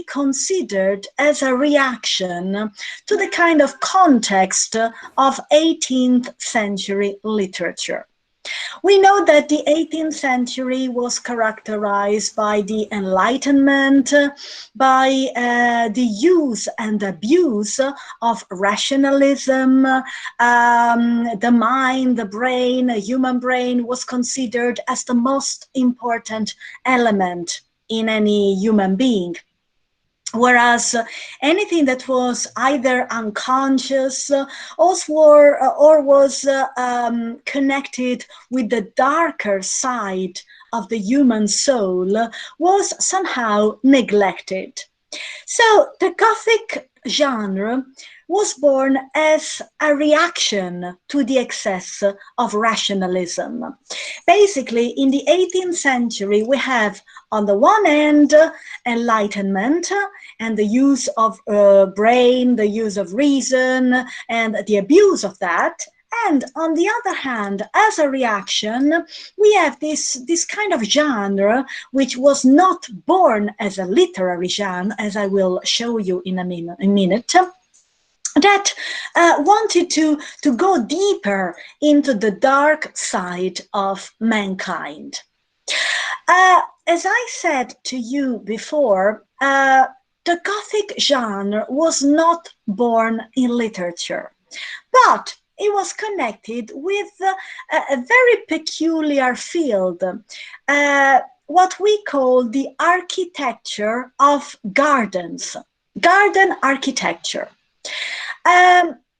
be considered as a reaction to the kind of context of 18th century literature. We know that the 18th century was characterized by the Enlightenment, by the use and abuse of rationalism. The mind, the brain, a human brain was considered as the most important element in any human being. Whereas anything that was either unconscious or was connected with the darker side of the human soul was somehow neglected. So the Gothic genre was born as a reaction to the excess of rationalism. Basically, in the 18th century, we have, on the one hand, Enlightenment and the use of brain, the use of reason, and the abuse of that. And on the other hand, as a reaction, we have this kind of genre, which was not born as a literary genre, as I will show you in a minute, that wanted to go deeper into the dark side of mankind. As I said to you before, the Gothic genre was not born in literature, but it was connected with a very peculiar field, what we call the architecture of gardens, garden architecture.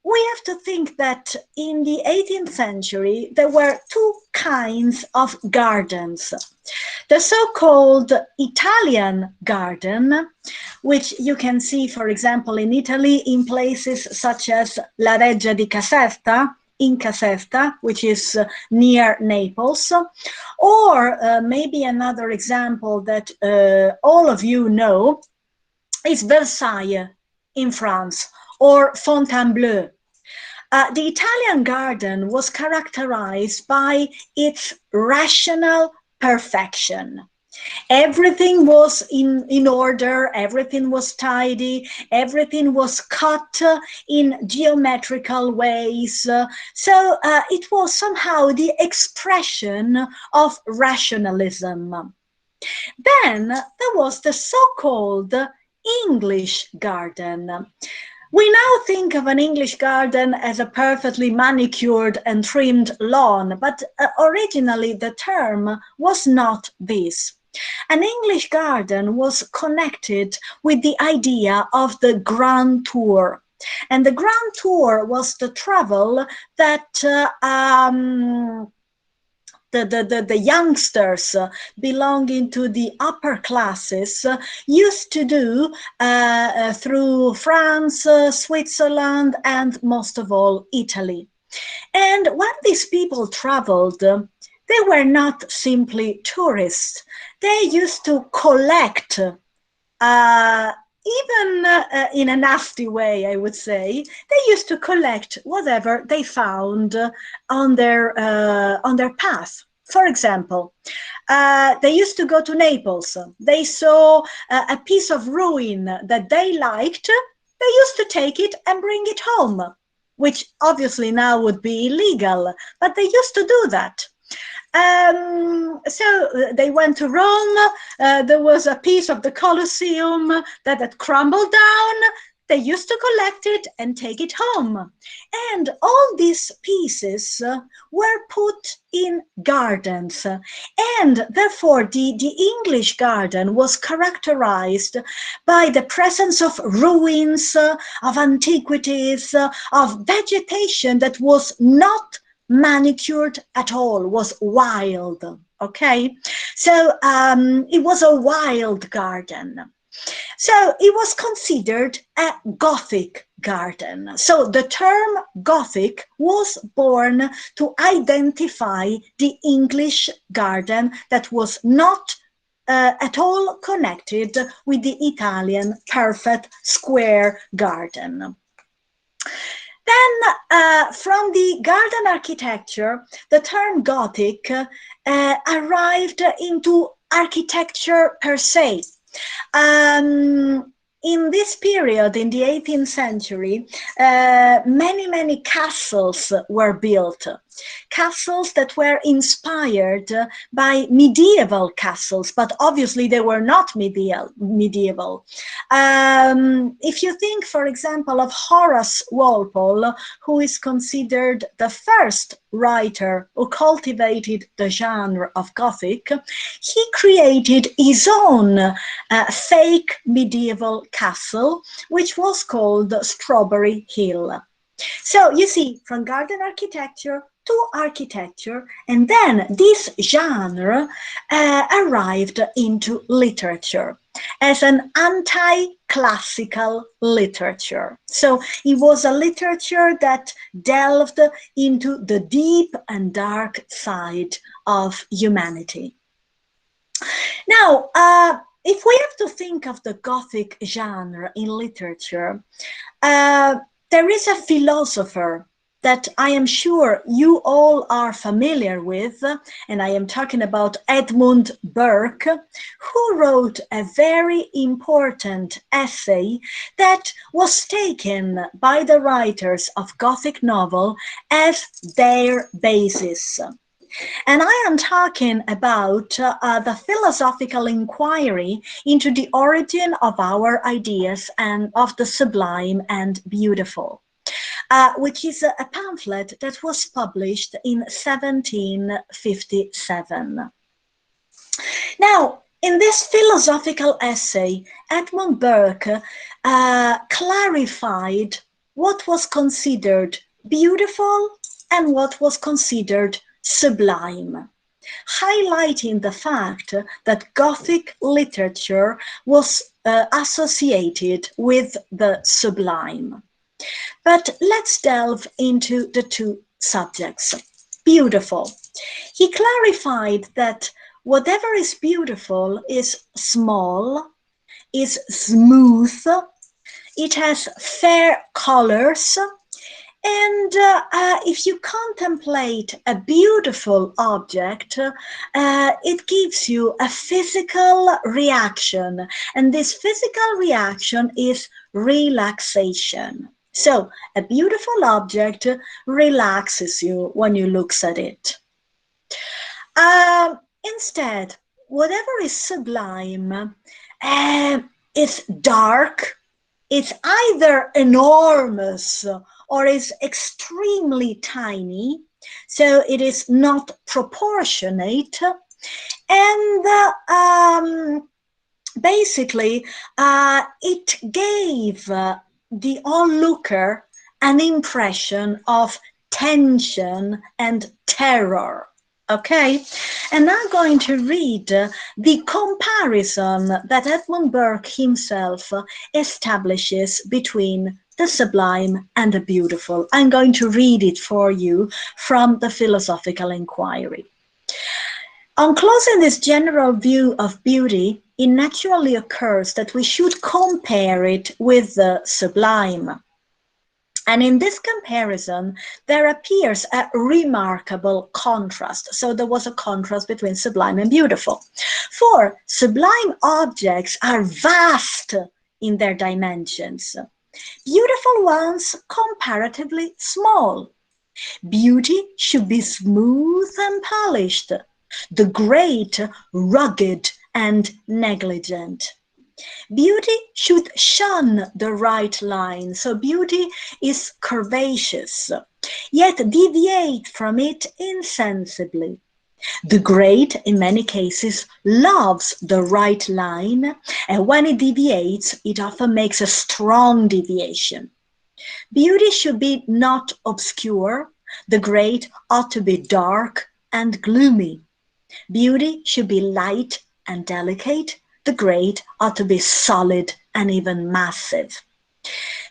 We have to think that in the 18th century, there were two kinds of gardens. The so-called Italian garden, which you can see, for example, in Italy, in places such as La Reggia di Caserta, in Caserta, which is near Naples, or maybe another example that all of you know is Versailles in France, or Fontainebleau. The Italian garden was characterized by its rational perfection. Everything was in order, everything was tidy, everything was cut in geometrical ways. So it was somehow the expression of rationalism. Then there was the so-called English garden. We now think of an English garden as a perfectly manicured and trimmed lawn, but originally the term was not this. An English garden was connected with the idea of the grand tour. And the grand tour was the travel that the youngsters belonging to the upper classes used to do through France, Switzerland, and most of all, Italy. And when these people traveled, they were not simply tourists. They used to collect, even in a nasty way, I would say, they used to collect whatever they found on their path. For example, they used to go to Naples. They saw a piece of ruin that they liked. They used to take it and bring it home, which obviously now would be illegal, but they used to do that. So they went to Rome. There was a piece of the Colosseum that had crumbled down. They used to collect it and take it home. And all these pieces were put in gardens. And therefore, the English garden was characterized by the presence of ruins, of antiquities, of vegetation that was not manicured at all, was wild. Okay? So it was a wild garden. So it was considered a Gothic garden. So the term Gothic was born to identify the English garden that was not at all connected with the Italian perfect square garden. Then from the garden architecture, the term Gothic arrived into architecture per se. this period, in the 18th century, many castles were built. Castles that were inspired by medieval castles, but obviously they were not medieval. If you think, for example, of Horace Walpole, who is considered the first writer who cultivated the genre of Gothic, he created his own fake medieval castle, which was called Strawberry Hill. So you see, from garden architecture to architecture, and then this genre arrived into literature as an anti-classical literature. So it was a literature that delved into the deep and dark side of humanity. Now, if we have to think of the Gothic genre in literature, there is a philosopher that I am sure you all are familiar with, and I am talking about Edwin Burke, who wrote a very important essay that was taken by the writers of Gothic novel as their basis. And I am talking about the philosophical inquiry into the origin of our ideas and of the sublime and beautiful, which is a pamphlet that was published in 1757. Now, in this philosophical essay, Edmund Burke clarified what was considered beautiful and what was considered sublime, highlighting the fact that Gothic literature was associated with the sublime. But let's delve into the two subjects. Beautiful. He clarified that whatever is beautiful is small, is smooth, it has fair colors, and if you contemplate a beautiful object, it gives you a physical reaction, and this physical reaction is relaxation. So a beautiful object relaxes you when you look at it. Instead, whatever is sublime is dark, it's either enormous or is extremely tiny, so it is not proportionate, and basically it gave the onlooker an impression of tension and terror. Okay, and I'm going to read the comparison that Edmund Burke himself establishes between the sublime and the beautiful. I'm going to read it for you from the Philosophical Inquiry. On closing this general view of beauty, it naturally occurs that we should compare it with the sublime. And in this comparison, there appears a remarkable contrast. So there was a contrast between sublime and beautiful. For sublime objects are vast in their dimensions. Beautiful ones comparatively small. Beauty should be smooth and polished. The great rugged and negligent. Beauty should shun the right line, so beauty is curvaceous, yet deviate from it insensibly. The great, in many cases, loves the right line, and when it deviates, it often makes a strong deviation. Beauty should be not obscure. The great ought to be dark and gloomy. Beauty should be light and delicate. The great ought to be solid and even massive.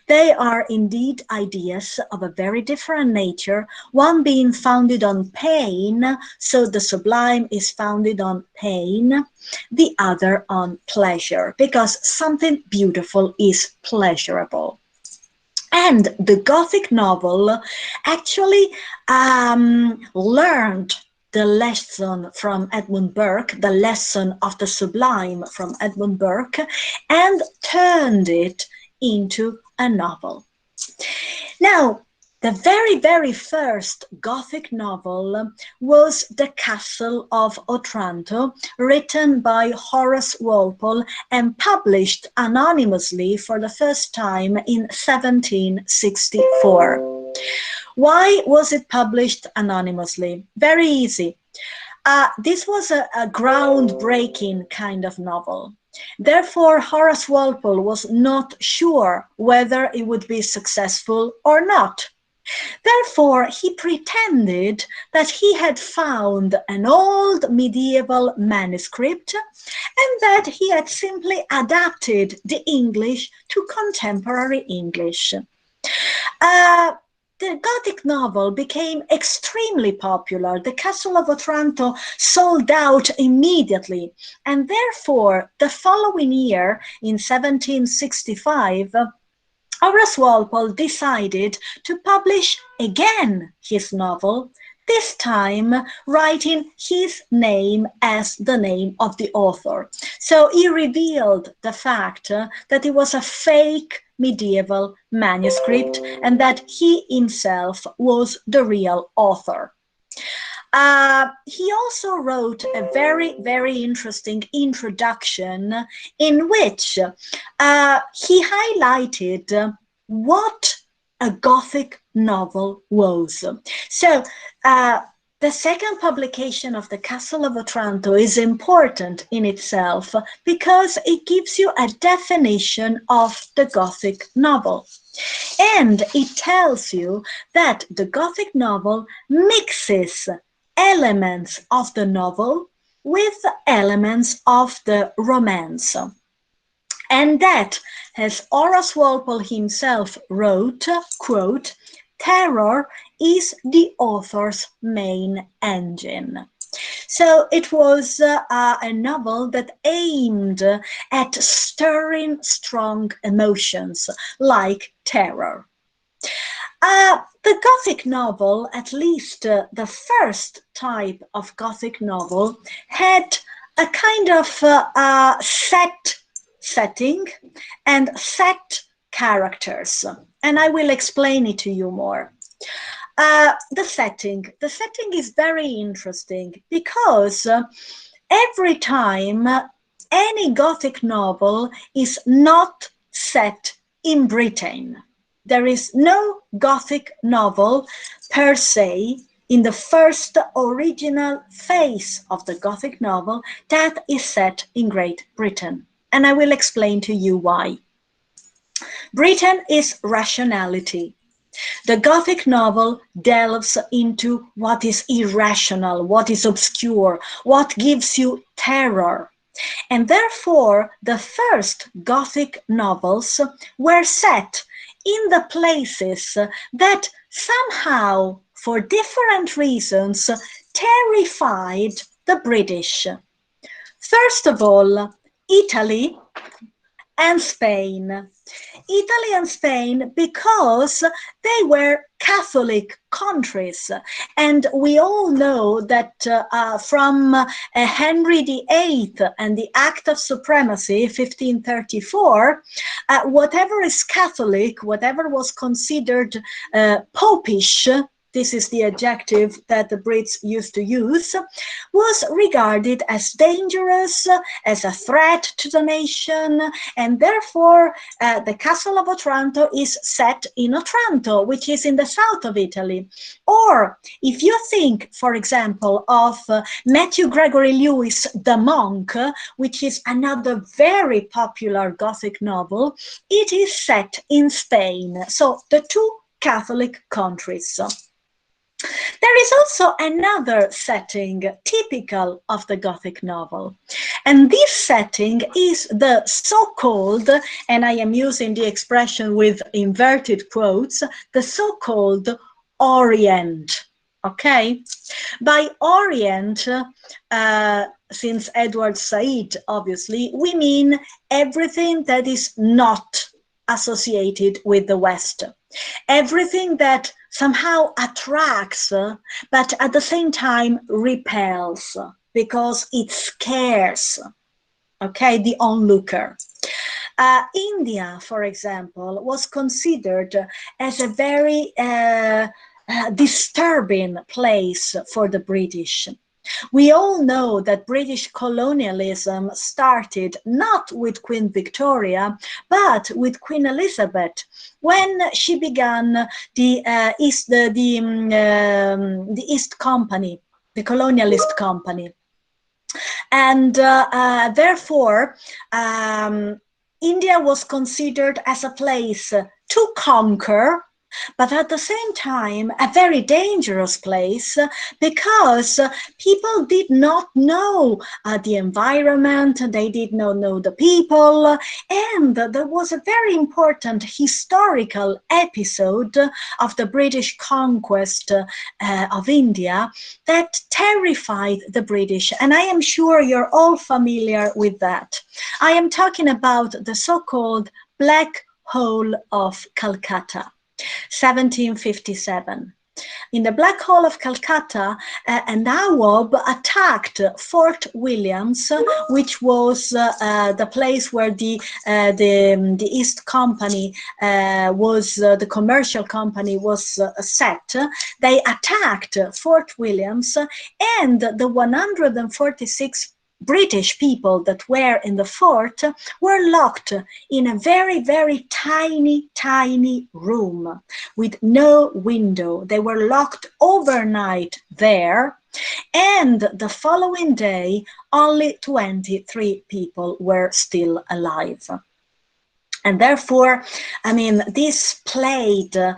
They are indeed ideas of a very different nature, one being founded on pain, so the sublime is founded on pain, the other on pleasure, because something beautiful is pleasurable. And the Gothic novel actually learned the lesson from Edwin Burke, the lesson of the sublime from Edwin Burke, and turned it into a novel. Now, the very, very first Gothic novel was The Castle of Otranto, written by Horace Walpole and published anonymously for the first time in 1764. Why was it published anonymously? Very easy. This was a groundbreaking kind of novel. Therefore, Horace Walpole was not sure whether it would be successful or not. Therefore, he pretended that he had found an old medieval manuscript and that he had simply adapted the English to contemporary English. The Gothic novel became extremely popular. The Castle of Otranto sold out immediately, and therefore, the following year, in 1765, Horace Walpole decided to publish again his novel, this time writing his name as the name of the author. So he revealed the fact that it was a fake medieval manuscript and that he himself was the real author. He also wrote a very, very interesting introduction in which he highlighted what a Gothic novel was. So, the second publication of The Castle of Otranto is important in itself because it gives you a definition of the Gothic novel. And it tells you that the Gothic novel mixes elements of the novel with elements of the romance. And that, as Horace Walpole himself wrote, quote, "Terror is the author's main engine." So it was a novel that aimed at stirring strong emotions like terror. The Gothic novel, at least the first type of Gothic novel, had a kind of setting and set characters. And I will explain it to you more. The setting is very interesting because every time any Gothic novel is not set in Britain. There is no Gothic novel per se in the first original phase of the Gothic novel that is set in Great Britain. And I will explain to you why. Britain is rationality. The Gothic novel delves into what is irrational, what is obscure, what gives you terror. And therefore, the first Gothic novels were set in the places that somehow, for different reasons, terrified the British. First of all, Italy and Spain. Italy and Spain because they were Catholic countries. And we all know that from Henry VIII and the Act of Supremacy, 1534, whatever is Catholic, whatever was considered popish, this is the adjective that the Brits used to use, was regarded as dangerous, as a threat to the nation, and therefore the Castle of Otranto is set in Otranto, which is in the south of Italy. Or if you think, for example, of Matthew Gregory Lewis' The Monk, which is another very popular Gothic novel, it is set in Spain. So the two Catholic countries. There is also another setting typical of the Gothic novel, and this setting is the so-called, and I am using the expression with inverted quotes, the so-called Orient, okay? By Orient, since Edward Said, obviously, we mean everything that is not associated with the West. Everything that somehow attracts, but at the same time repels, because it scares, okay, the onlooker. India, for example, was considered as a very disturbing place for the British. We all know that British colonialism started not with Queen Victoria, but with Queen Elizabeth, when she began the East Company, the colonialist company. And therefore, India was considered as a place to conquer, but at the same time a very dangerous place, because people did not know the environment, they did not know the people, and there was a very important historical episode of the British conquest of India that terrified the British, and I am sure you're all familiar with that. I am talking about the so-called Black Hole of Calcutta. 1757. In the Black Hole of Calcutta, a Nawab attacked Fort Williams, which was the place where the East Company was, the commercial company was set. They attacked Fort Williams, and the 146 British people that were in the fort were locked in a very, very tiny room with no window. They were locked overnight there, and the following day only 23 people were still alive. And therefore, I mean, this played a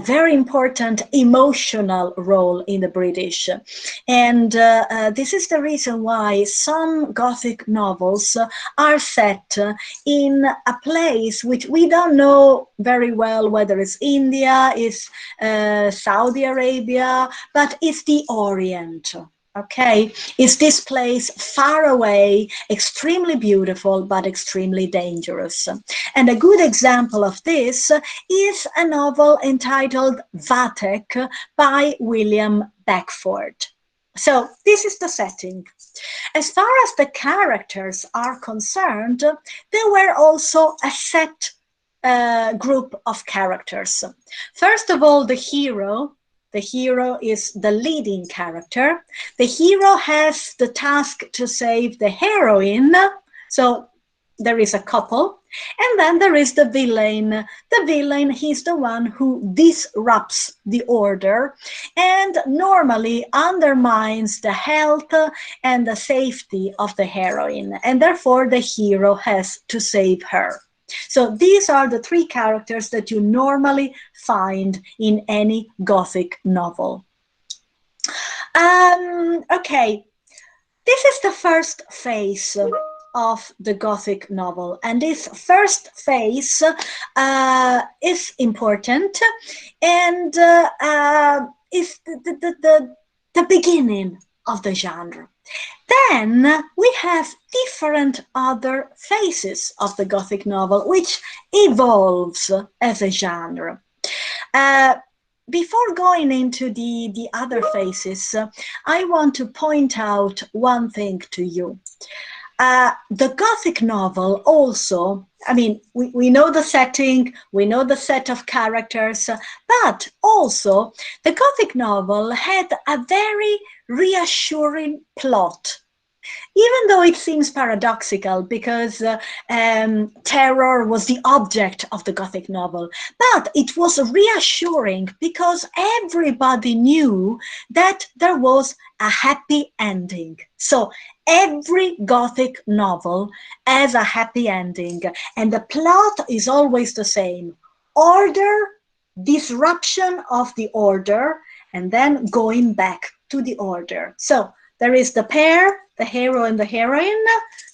very important emotional role in the British. And this is the reason why some Gothic novels are set in a place which we don't know very well whether it's India, it's Saudi Arabia, but it's the Orient. Okay, is this place far away, extremely beautiful, but extremely dangerous. And a good example of this is a novel entitled Vathek by William Beckford. So this is the setting. As far as the characters are concerned, there were also a set group of characters. First of all, the hero. The hero is the leading character. The hero has the task to save the heroine. So there is a couple. And then there is the villain. The villain, he's the one who disrupts the order and normally undermines the health and the safety of the heroine. And therefore the hero has to save her. So these are the three characters that you normally find in any Gothic novel. Okay, this is the first phase of the Gothic novel, and this first phase is important and is the beginning of the genre. Then we have different other phases of the Gothic novel, which evolves as a genre. Before going into the other phases, I want to point out one thing to you. The Gothic novel also, I mean, we know the setting, we know the set of characters, but also the Gothic novel had a very reassuring plot. Even though it seems paradoxical because terror was the object of the Gothic novel, but it was reassuring because everybody knew that there was a happy ending. So every Gothic novel has a happy ending, and the plot is always the same. Order, disruption of the order, and then going back to the order. So there is the pair, the hero and the heroine,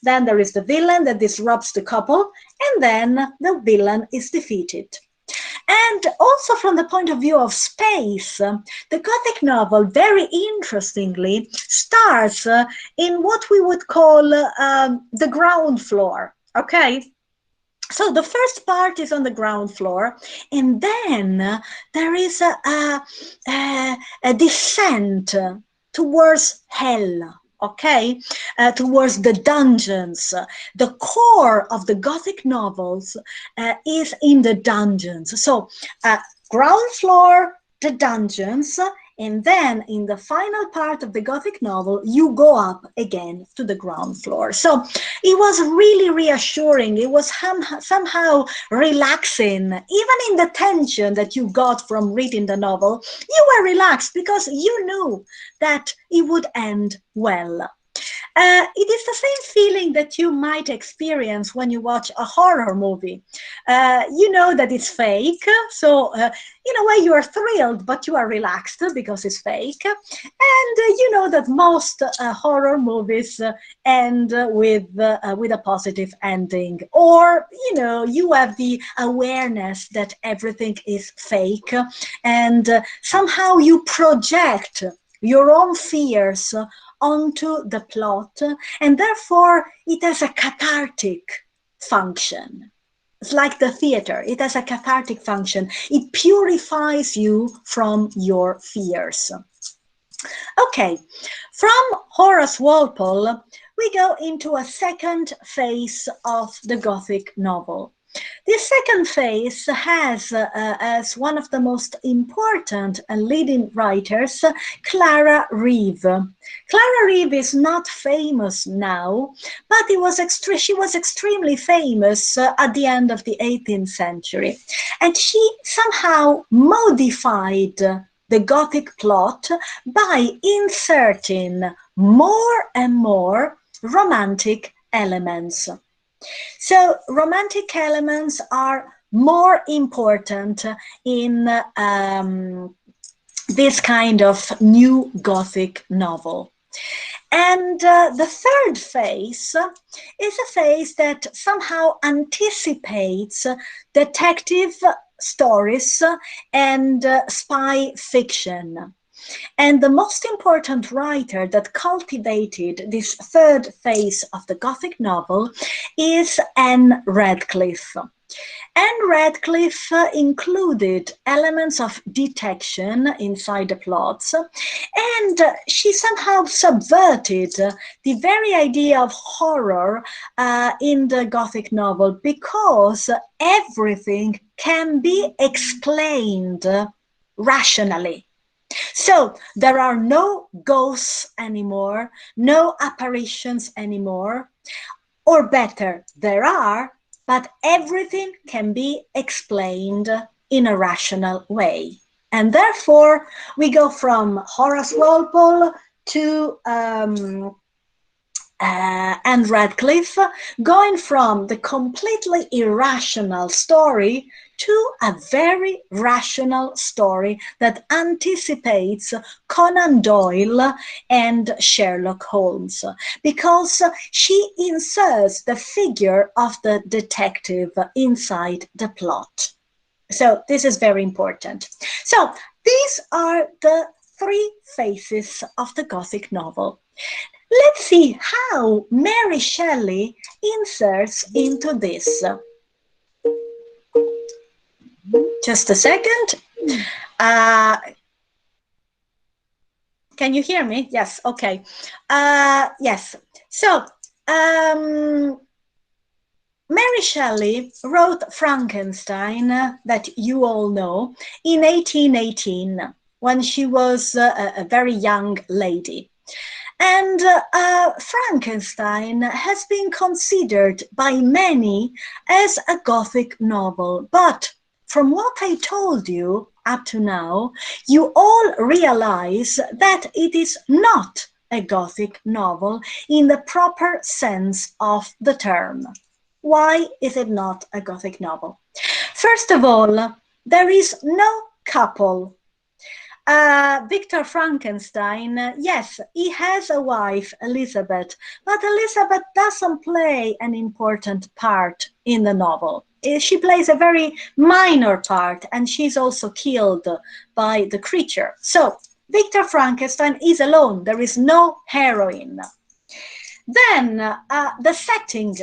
then there is the villain that disrupts the couple, and then the villain is defeated. And also from the point of view of space, the Gothic novel, very interestingly, starts in what we would call the ground floor, okay? So the first part is on the ground floor, and then there is a descent towards hell. okay, towards the dungeons. The core of the Gothic novels is in the dungeons. So, ground floor, the dungeons, and then in the final part of the Gothic novel, you go up again to the ground floor. So it was really reassuring. It was somehow relaxing. Even in the tension that you got from reading the novel, you were relaxed because you knew that it would end well. It is the same feeling that you might experience when you watch a horror movie. You know that it's fake, so in a way you are thrilled, but you are relaxed because it's fake. And you know that most horror movies end with a positive ending, or you know you have the awareness that everything is fake, and somehow you project your own fears onto the plot, and therefore it has a cathartic function. It's like the theater, it has a cathartic function. It purifies you from your fears. Okay, from Horace Walpole, we go into a second phase of the Gothic novel. This second phase has as one of the most important and leading writers, Clara Reeve. Clara Reeve is not famous now, but she was extremely famous at the end of the 18th century. And she somehow modified the Gothic plot by inserting more and more romantic elements. So romantic elements are more important in this kind of new Gothic novel. And the third phase is a phase that somehow anticipates detective stories and spy fiction. And the most important writer that cultivated this third phase of the Gothic novel is Anne Radcliffe. Anne Radcliffe included elements of detection inside the plots, and she somehow subverted the very idea of horror in the Gothic novel, because everything can be explained rationally. So there are no ghosts anymore, no apparitions anymore, or better, there are, but everything can be explained in a rational way. And therefore, we go from Horace Walpole to Anne Radcliffe, going from the completely irrational story to a very rational story that anticipates Conan Doyle and Sherlock Holmes, because she inserts the figure of the detective inside the plot. So this is very important. So these are the three phases of the Gothic novel. Let's see how Mary Shelley inserts into this. Just a second. Can you hear me? Yes, okay. Yes. So, Mary Shelley wrote Frankenstein, that you all know, in 1818, when she was a very young lady. And Frankenstein has been considered by many as a Gothic novel, but from what I told you up to now, you all realize that it is not a Gothic novel in the proper sense of the term. Why is it not a Gothic novel? First of all, there is no couple. Victor Frankenstein, yes, he has a wife, Elisabeth, but Elisabeth doesn't play an important part in the novel. She plays a very minor part, and she's also killed by the creature. So, Victor Frankenstein is alone. There is no heroine. Then, the setting.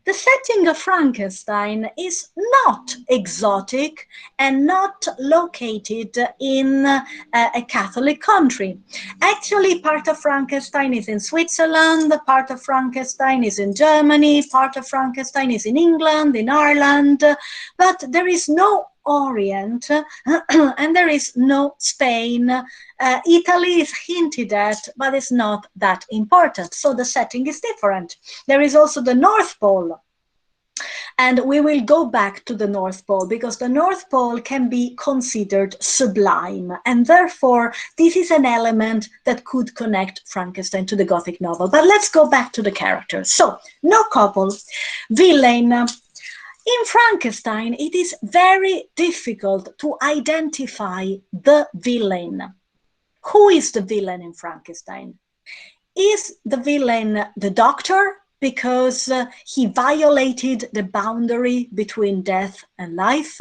The setting of Frankenstein is not exotic and not located in a Catholic country. Actually, part of Frankenstein is in Switzerland, part of Frankenstein is in Germany, part of Frankenstein is in England, in Ireland, but there is no Orient and there is no Spain. Italy is hinted at, but it's not that important. So the setting is different. There is also the North Pole. And we will go back to the North Pole because the North Pole can be considered sublime. And therefore, this is an element that could connect Frankenstein to the Gothic novel. But let's go back to the characters. So, no couple, villain. In Frankenstein, it is very difficult to identify the villain. Who is the villain in Frankenstein? Is the villain the doctor because he violated the boundary between death and life?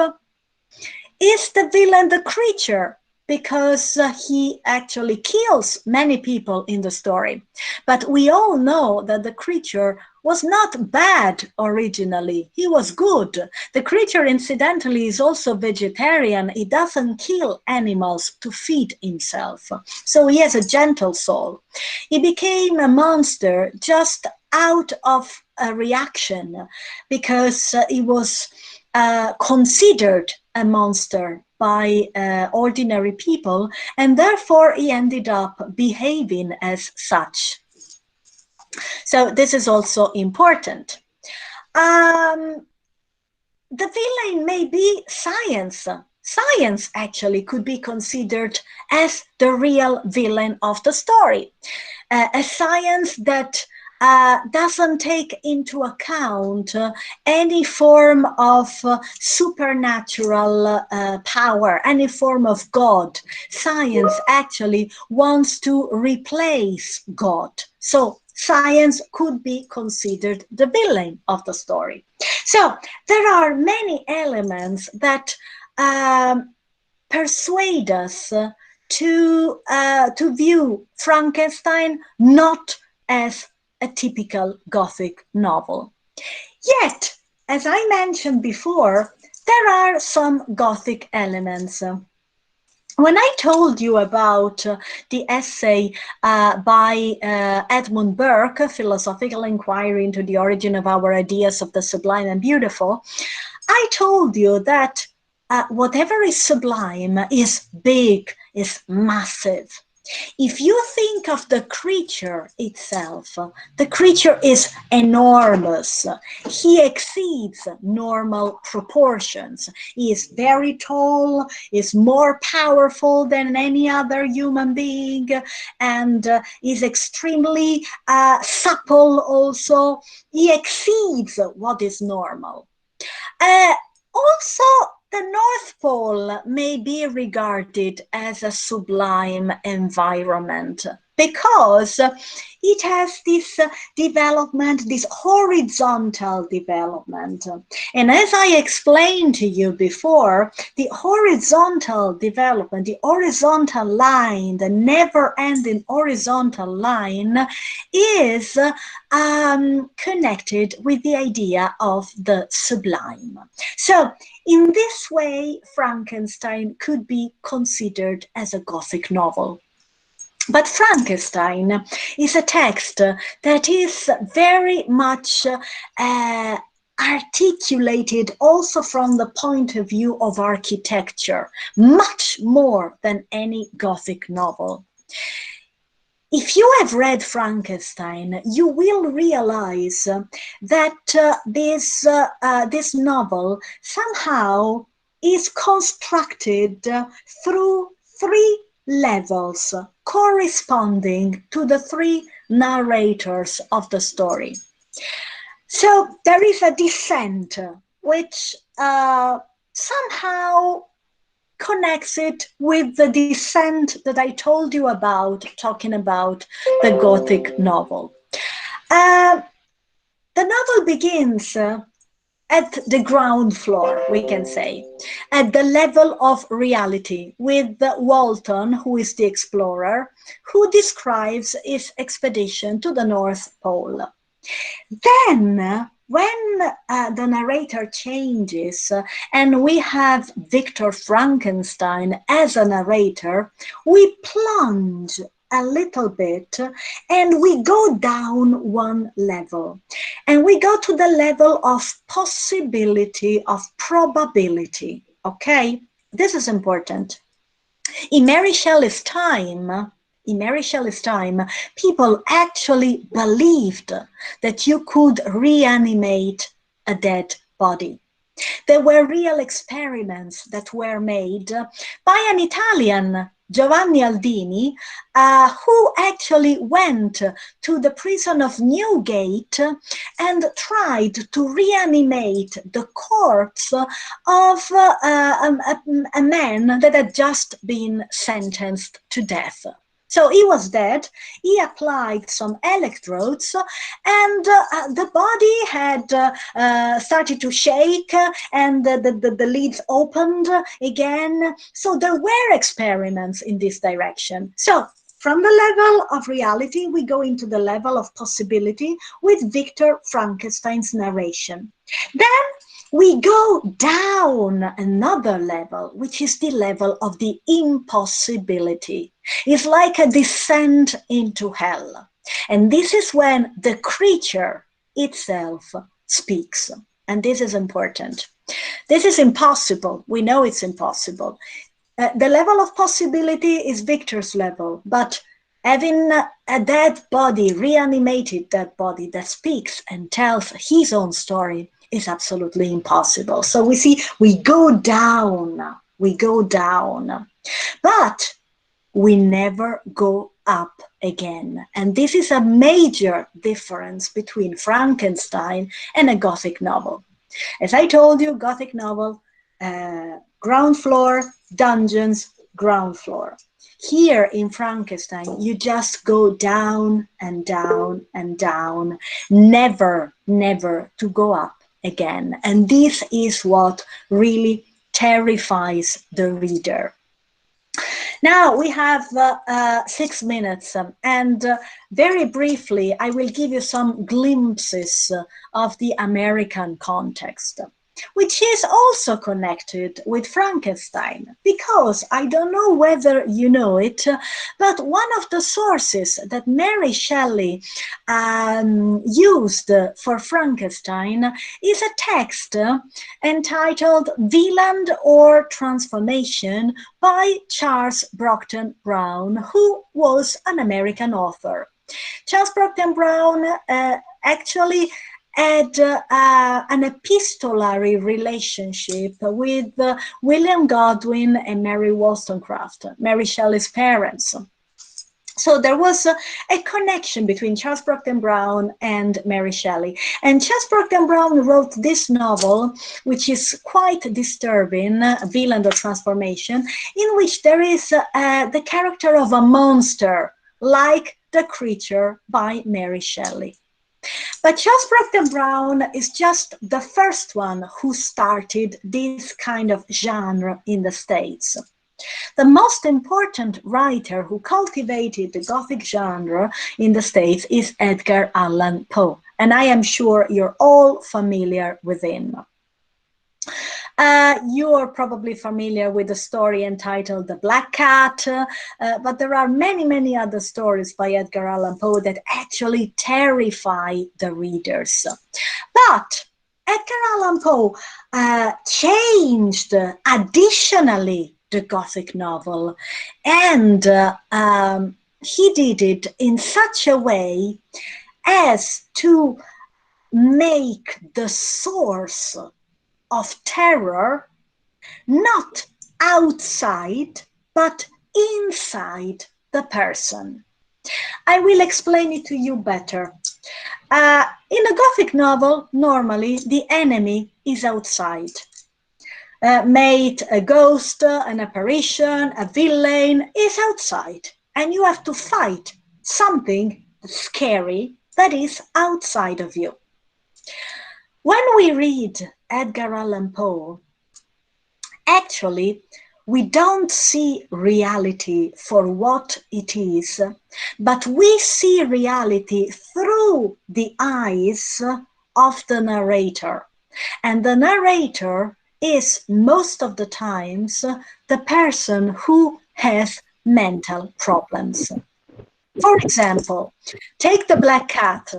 Is the villain the creature because he actually kills many people in the story? But we all know that the creature was not bad originally, he was good. The creature incidentally is also vegetarian, he doesn't kill animals to feed himself. So he has a gentle soul. He became a monster just out of a reaction because he was considered a monster by ordinary people, and therefore he ended up behaving as such. So this is also important. The villain may be science. Science actually could be considered as the real villain of the story. A science that doesn't take into account any form of supernatural power, any form of God. Science actually wants to replace God. So science could be considered the villain of the story. So there are many elements that persuade us to view Frankenstein not as a typical Gothic novel. Yet, as I mentioned before, there are some Gothic elements. When I told you about the essay by Edwin Burke, a philosophical inquiry into the origin of our ideas of the sublime and beautiful, I told you that whatever is sublime is big, is massive. If you think of the creature itself, the creature is enormous. He exceeds normal proportions. He is very tall, is more powerful than any other human being, and is extremely supple also. He exceeds what is normal. Also, the North Pole may be regarded as a sublime environment because it has this development, this horizontal development. And as I explained to you before, the horizontal development, the horizontal line, the never-ending horizontal line is connected with the idea of the sublime. So in this way, Frankenstein could be considered as a Gothic novel. But Frankenstein is a text that is very much articulated also from the point of view of architecture, much more than any Gothic novel. If you have read Frankenstein, you will realize that this novel somehow is constructed through three levels corresponding to the three narrators of the story. So there is a descent which somehow connects it with the descent that I told you about, talking about the Gothic novel. The novel begins at the ground floor, we can say, at the level of reality, with Walton, who is the explorer, who describes his expedition to the North Pole. Then when the narrator changes and we have Victor Frankenstein as a narrator, we plunge a little bit and we go down one level. And we go to the level of possibility, of probability. Okay? This is important. In Mary Shelley's time, people actually believed that you could reanimate a dead body. There were real experiments that were made by an Italian, Giovanni Aldini, who actually went to the prison of Newgate and tried to reanimate the corpse of a man that had just been sentenced to death. So he was dead, he applied some electrodes, and the body had started to shake, and the lids opened again. So there were experiments in this direction. So from the level of reality, we go into the level of possibility with Victor Frankenstein's narration. Then we go down another level, which is the level of the impossibility. It's like a descent into hell. And this is when the creature itself speaks. And this is important. This is impossible. We know it's impossible. The level of possibility is Victor's level, but having a dead body, reanimated dead body that speaks and tells his own story is absolutely impossible. So we see, we go down, but we never go up again. And this is a major difference between Frankenstein and a Gothic novel. As I told you, Gothic novel, ground floor, dungeons, ground floor. Here in Frankenstein, you just go down and down and down, never to go up again. And this is what really terrifies the reader. Now we have 6 minutes, and very briefly I will give you some glimpses of the American context, which is also connected with Frankenstein, because I don't know whether you know it, but one of the sources that Mary Shelley used for Frankenstein is a text entitled Villain or Transformation by Charles Brockden Brown, who was an American author. Charles Brockden Brown actually had an epistolary relationship with William Godwin and Mary Wollstonecraft, Mary Shelley's parents. So there was a connection between Charles Brockden Brown and Mary Shelley. And Charles Brockden Brown wrote this novel, which is quite disturbing, Villain or Transformation, in which there is the character of a monster, like The Creature by Mary Shelley. But Charles Brockden Brown is just the first one who started this kind of genre in the States. The most important writer who cultivated the Gothic genre in the States is Edgar Allan Poe, and I am sure you're all familiar with him. You're probably familiar with the story entitled The Black Cat, but there are many other stories by Edgar Allan Poe that actually terrify the readers. But Edgar Allan Poe changed additionally the Gothic novel, and he did it in such a way as to make the source of terror not outside but inside the person. I will explain it to you better. In a Gothic novel, normally the enemy is outside. Mate, a ghost, an apparition, a villain is outside, and you have to fight something scary that is outside of you. When we read Edgar Allan Poe, actually, we don't see reality for what it is, but we see reality through the eyes of the narrator. And the narrator is most of the times the person who has mental problems. For example, take the Black Cat.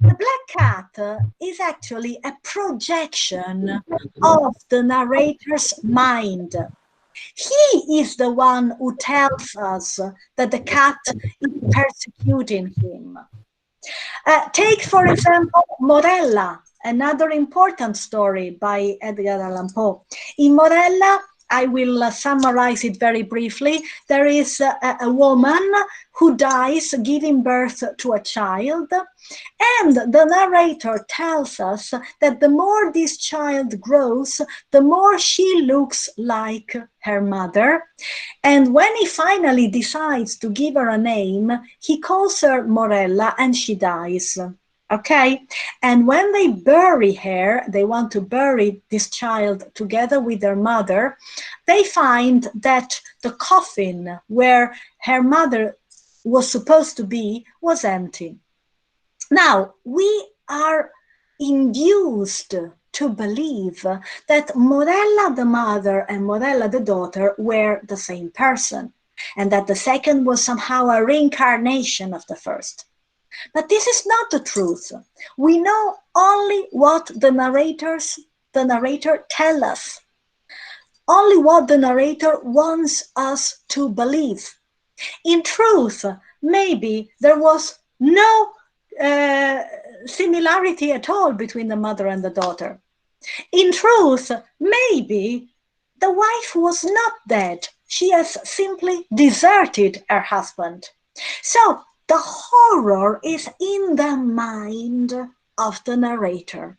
The Black Cat is actually a projection of the narrator's mind. He is the one who tells us that the cat is persecuting him. Take, for example, Morella, another important story by Edgar Allan Poe. In Morella, I will summarize it very briefly. There is a woman who dies giving birth to a child, and the narrator tells us that the more this child grows, the more she looks like her mother. And when he finally decides to give her a name, he calls her Morella, and she dies. Okay, and when they bury her, they want to bury this child together with their mother, they find that the coffin where her mother was supposed to be was empty. Now, we are induced to believe that Morella the mother and Morella the daughter were the same person, and that the second was somehow a reincarnation of the first. But this is not the truth. We know only what the narrator tells us, only what the narrator wants us to believe. In truth, maybe there was no similarity at all between the mother and the daughter. In truth, maybe the wife was not dead. She has simply deserted her husband. So the horror is in the mind of the narrator.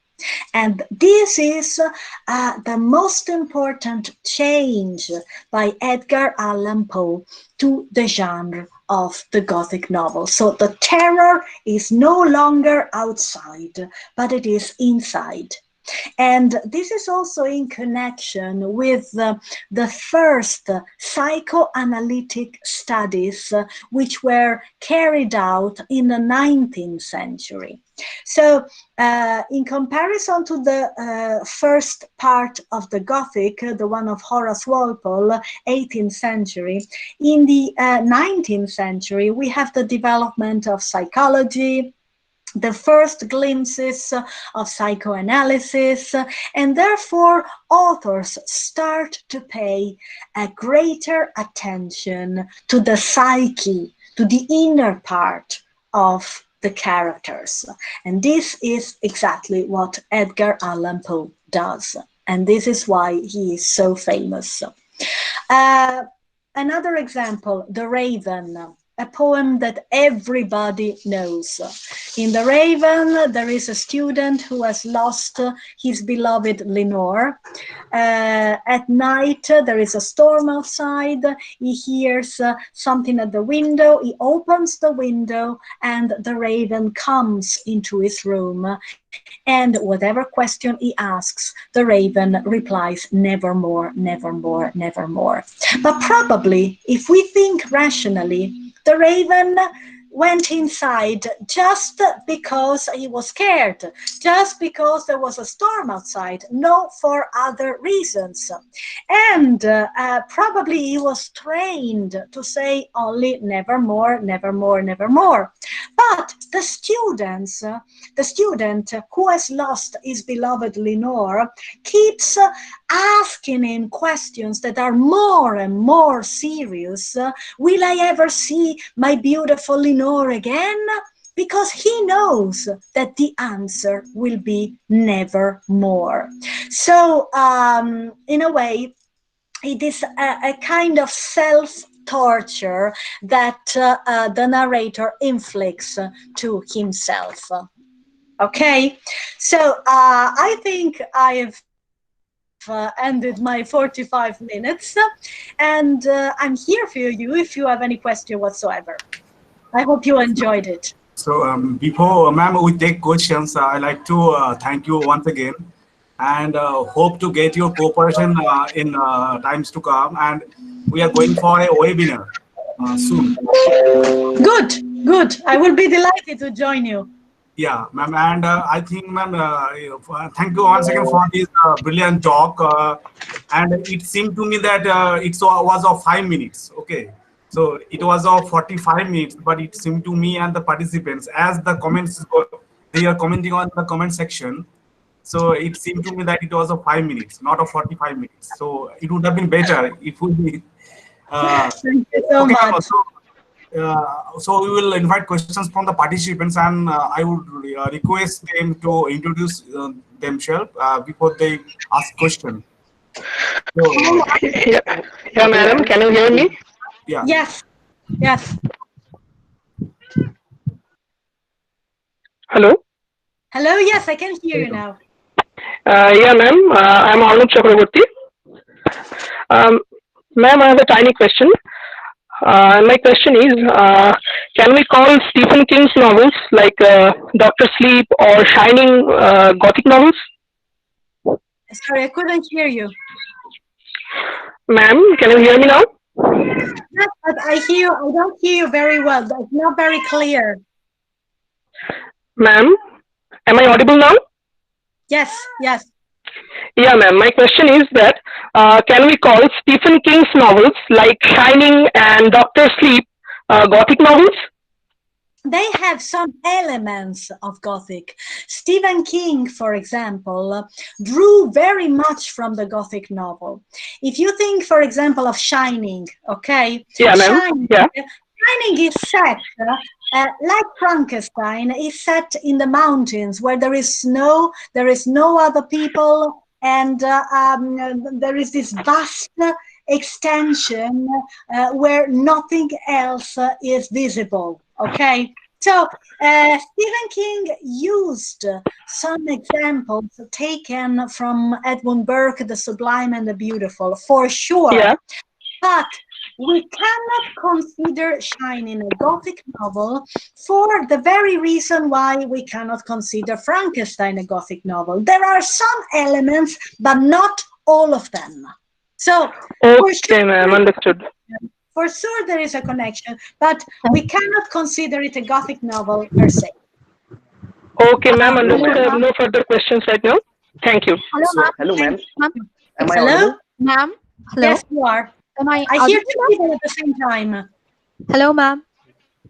And this is the most important change by Edgar Allan Poe to the genre of the Gothic novel. So the terror is no longer outside, but it is inside. And this is also in connection with the first psychoanalytic studies which were carried out in the 19th century. So in comparison to the first part of the Gothic, the one of Horace Walpole, 18th century, in the 19th century we have the development of psychology, the first glimpses of psychoanalysis, and therefore authors start to pay a greater attention to the psyche, to the inner part of the characters. And this is exactly what Edgar Allan Poe does. And this is why he is so famous. Another example, The Raven, a poem that everybody knows. In The Raven, there is a student who has lost his beloved Lenore. At night, there is a storm outside. He hears something at the window. He opens the window, and the raven comes into his room. And whatever question he asks, the raven replies, nevermore, nevermore, nevermore. But probably, if we think rationally, the raven went inside just because he was scared, just because there was a storm outside, not for other reasons. And probably he was trained to say only nevermore, nevermore, nevermore. But the student who has lost his beloved Lenore keeps asking him questions that are more and more serious. Will I ever see my beautiful Lenore again? Because he knows that the answer will be nevermore. So in a way, it is a kind of self-torture that the narrator inflicts to himself. Okay, so I think I've ended my 45 minutes, and I'm here for you if you have any question whatsoever. I hope you enjoyed it. So before, ma'am, we take questions, I'd like to thank you once again, and hope to get your cooperation in times to come, and we are going for a webinar soon. Good, good. I will be delighted to join you. Yeah, ma'am, and I think, ma'am, thank you once again for this brilliant talk. And it seemed to me that was of 5 minutes. Okay, so it was of 45 minutes, but it seemed to me and the participants, as the comments they are commenting on the comment section. So it seemed to me that it was of 5 minutes, not of 45 minutes. So it would have been better if we. Thank you so Okay, ma'am. much. So we will invite questions from the participants, and I would request them to introduce themselves before they ask question. So, Yeah, yeah, madam. Can you hear me? yeah, Yes, yes. Hello. Hello, yes, I can hear you now. Yeah, ma'am. I'm Arnold Chakraborty. Um, Ma'am, I have a tiny question. My question is, can we call Stephen King's novels like Doctor Sleep or Shining Gothic novels? Sorry, I couldn't hear you. Ma'am, can you hear me now? Yes, but I don't hear you very well. It's not very clear. Ma'am, am I audible now? Yes, yes. Yeah, ma'am. My question is that can we call Stephen King's novels like Shining and Doctor Sleep Gothic novels? They have some elements of Gothic. Stephen King, for example, drew very much from the Gothic novel. If you think, for example, of Shining, okay? Yeah, ma'am. Yeah. Shining is set, like Frankenstein, is set in the mountains where there is snow, there is no other people, and there is this vast extension where nothing else is visible. Okay, so Stephen King used some examples taken from Edwin Burke, The Sublime and the Beautiful, for sure. Yeah. But we cannot consider Shining a Gothic novel for the very reason why we cannot consider Frankenstein a Gothic novel. There are some elements, but not all of them. So, Okay, ma'am. Understood. for sure there is a connection, but we cannot consider it a Gothic novel per se. Okay, ma'am. Understood. I have no further questions right now. Thank you. Hello, ma'am. Am I Hello? audible? Ma'am, hello. Yes, you are. Am I I hear audible, two ma'am? people at the same time. Hello, ma'am.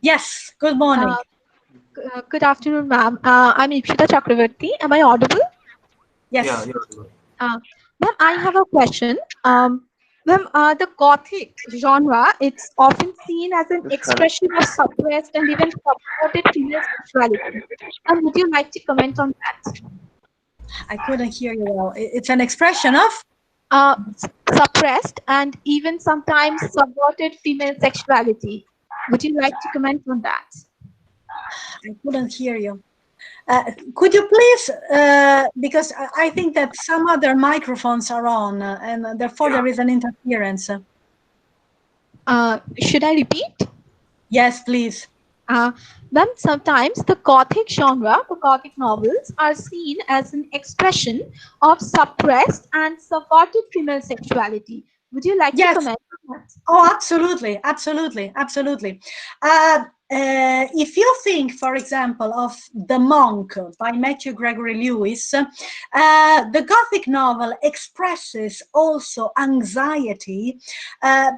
Yes, good morning. Good afternoon, ma'am. I'm Elisabetta Chakravarti. Am I audible? Yes. yeah, yeah. Ma'am, I have a question. Ma'am, the Gothic genre, it's often seen as an expression of suppressed and even subverted female sexuality. Would you like to comment on that? I couldn't hear you well. It's an expression of? Suppressed and even sometimes subverted female sexuality. Would you like to comment on that? I couldn't hear you. Could you please, because I think that some other microphones are on, and therefore there is an interference. Should I repeat? Yes, please. Then sometimes the Gothic genre, the Gothic novels, are seen as an expression of suppressed and subverted female sexuality. Would you like to comment on that? Oh, absolutely, absolutely, absolutely. If you think, for example, of The Monk by Matthew Gregory Lewis, the Gothic novel expresses also anxiety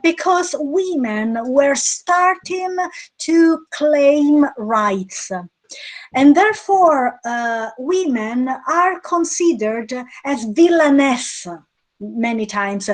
because women were starting to claim rights. And therefore, women are considered as villainess many times.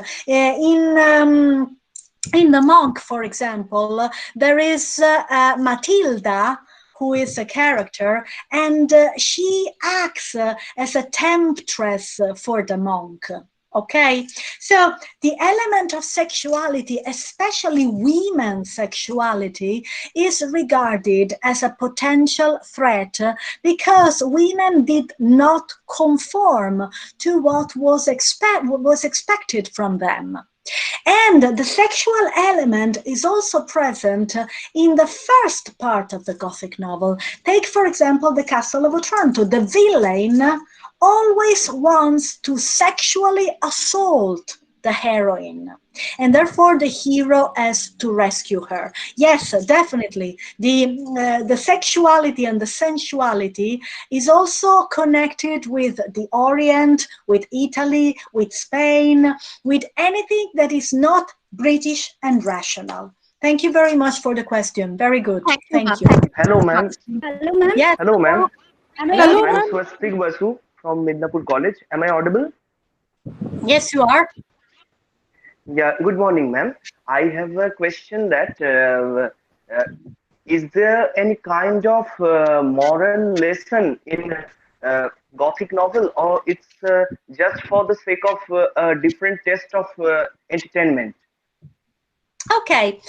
In The Monk, for example, there is Matilda, who is a character, and she acts as a temptress for the monk. Okay, so the element of sexuality, especially women's sexuality, is regarded as a potential threat because women did not conform to what was expected from them. And the sexual element is also present in the first part of the Gothic novel. Take, for example, the Castle of Otranto. The villain always wants to sexually assault the heroine, and therefore the hero has to rescue her. Yes, definitely. The sexuality and the sensuality is also connected with the Orient, with Italy, with Spain, with anything that is not British and rational. Thank you very much for the question. Very good. Thank you. Hello, ma'am. Hello, ma'am. Yes. Hello, ma'am. Am I Hello, audible? I'm Swastik Basu from MIDNAPORE College. Am I audible? Yes, you are. Yeah. Good morning, ma'am. I have a question that is there any kind of moral lesson in Gothic novel, or it's just for the sake of a different taste of entertainment? Okay.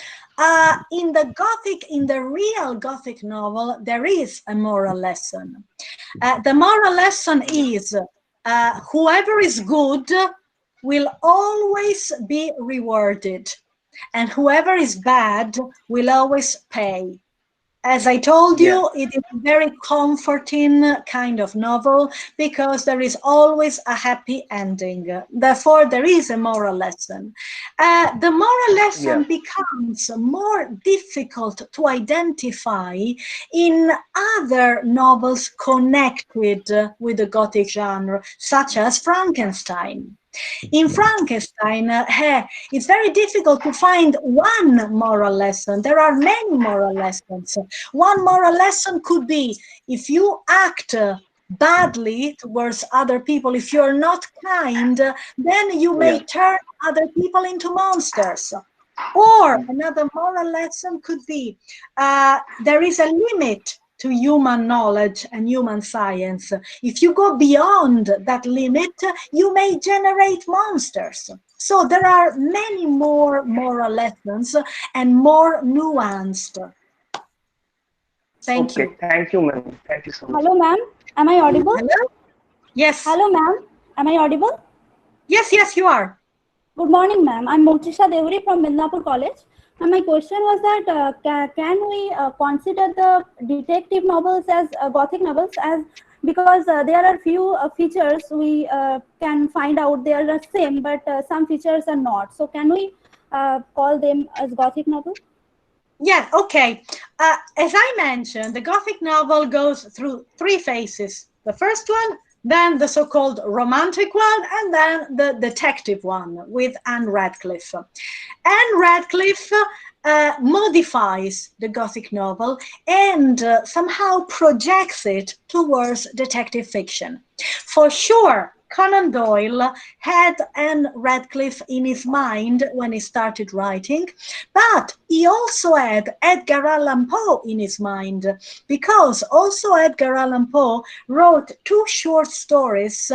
In the real Gothic novel, there is a moral lesson. The moral lesson is whoever is good will always be rewarded, and whoever is bad will always pay. As I told Yeah. you, it is a very comforting kind of novel because there is always a happy ending. Therefore, there is a moral lesson. The moral lesson Yeah. becomes more difficult to identify in other novels connected with the Gothic genre, such as Frankenstein. In Frankenstein, it's very difficult to find one moral lesson. There are many moral lessons. One moral lesson could be if you act badly towards other people, if you're not kind, then you may Yeah. turn other people into monsters. Or another moral lesson could be there is a limit to human knowledge and human science. If you go beyond that limit, you may generate monsters. So there are many more moral lessons and more nuanced. Thank Okay. you. Thank you, ma'am. Thank you so much. Hello, ma'am. Am I audible? Hello? Yes. Hello, ma'am. Am I audible? Yes, you are. Good morning, ma'am. I'm Motisha Devari from MIDNAPORE College. And my question was that can we consider the detective novels as Gothic novels, as because there are few features we can find out they are the same, but some features are not. So can we call them as Gothic novel? Yeah, okay. As I mentioned, the Gothic novel goes through three phases. The first one, then the so-called romantic one, and then the detective one with Anne Radcliffe. Anne Radcliffe modifies the Gothic novel and somehow projects it towards detective fiction. For sure, Conan Doyle had Anne Radcliffe in his mind when he started writing, but he also had Edgar Allan Poe in his mind, because also Edgar Allan Poe wrote two short stories,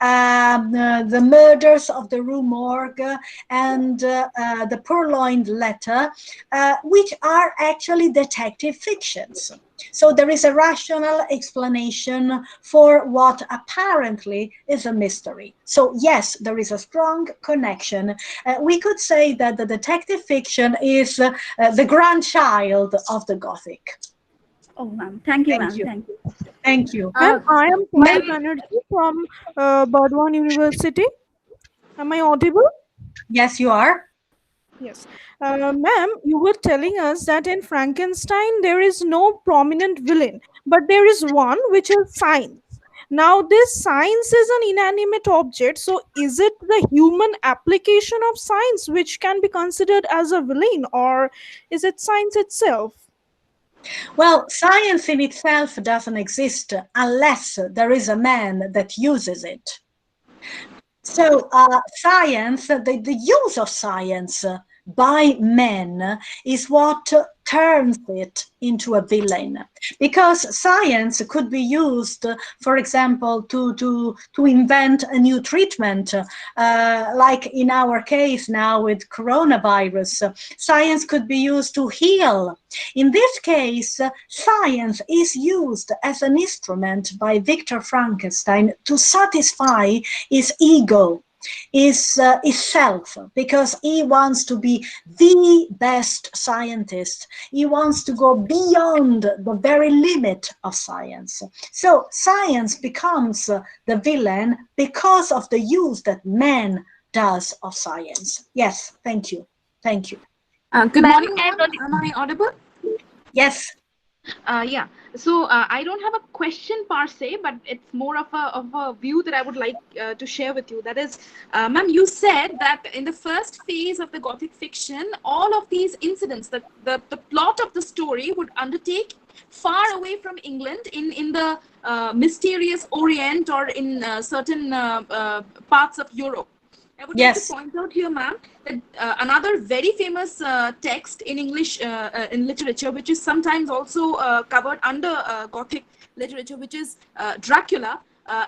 The Murders of the Rue Morgue and The Purloined Letter, which are actually detective fictions. So there is a rational explanation for what apparently is a mystery. So yes, there is a strong connection. We could say that the detective fiction is the grandchild of the Gothic. Oh, ma'am. Thank you, Thank ma'am. you. Thank you. Thank you. Ma'am, I am Payal Banerjee from Burdwan University. Am I audible? Yes, you are. Yes. Ma'am, you were telling us that in Frankenstein there is no prominent villain, but there is one, which is science. Now, this science is an inanimate object, so is it the human application of science which can be considered as a villain, or is it science itself? Well, science in itself doesn't exist unless there is a man that uses it. So science, the use of science by men is what turns it into a villain, because science could be used, for example, to invent a new treatment, like in our case now with coronavirus. Science could be used to heal. In this case, science is used as an instrument by Victor Frankenstein to satisfy his ego, is self, because he wants to be the best scientist. He wants to go beyond the very limit of science. So science becomes the villain because of the use that men does of science. Yes, thank you. Thank you. Good morning, ma'am. Am I audible? Yes. Yeah. So I don't have a question per se, but it's more of a view that I would like to share with you. That is, ma'am, you said that in the first phase of the Gothic fiction, all of these incidents, the plot of the story would undertake far away from England in the mysterious Orient or in certain parts of Europe. I would like to point out here, ma'am, that another very famous text in English in literature, which is sometimes also covered under Gothic literature, which is Dracula.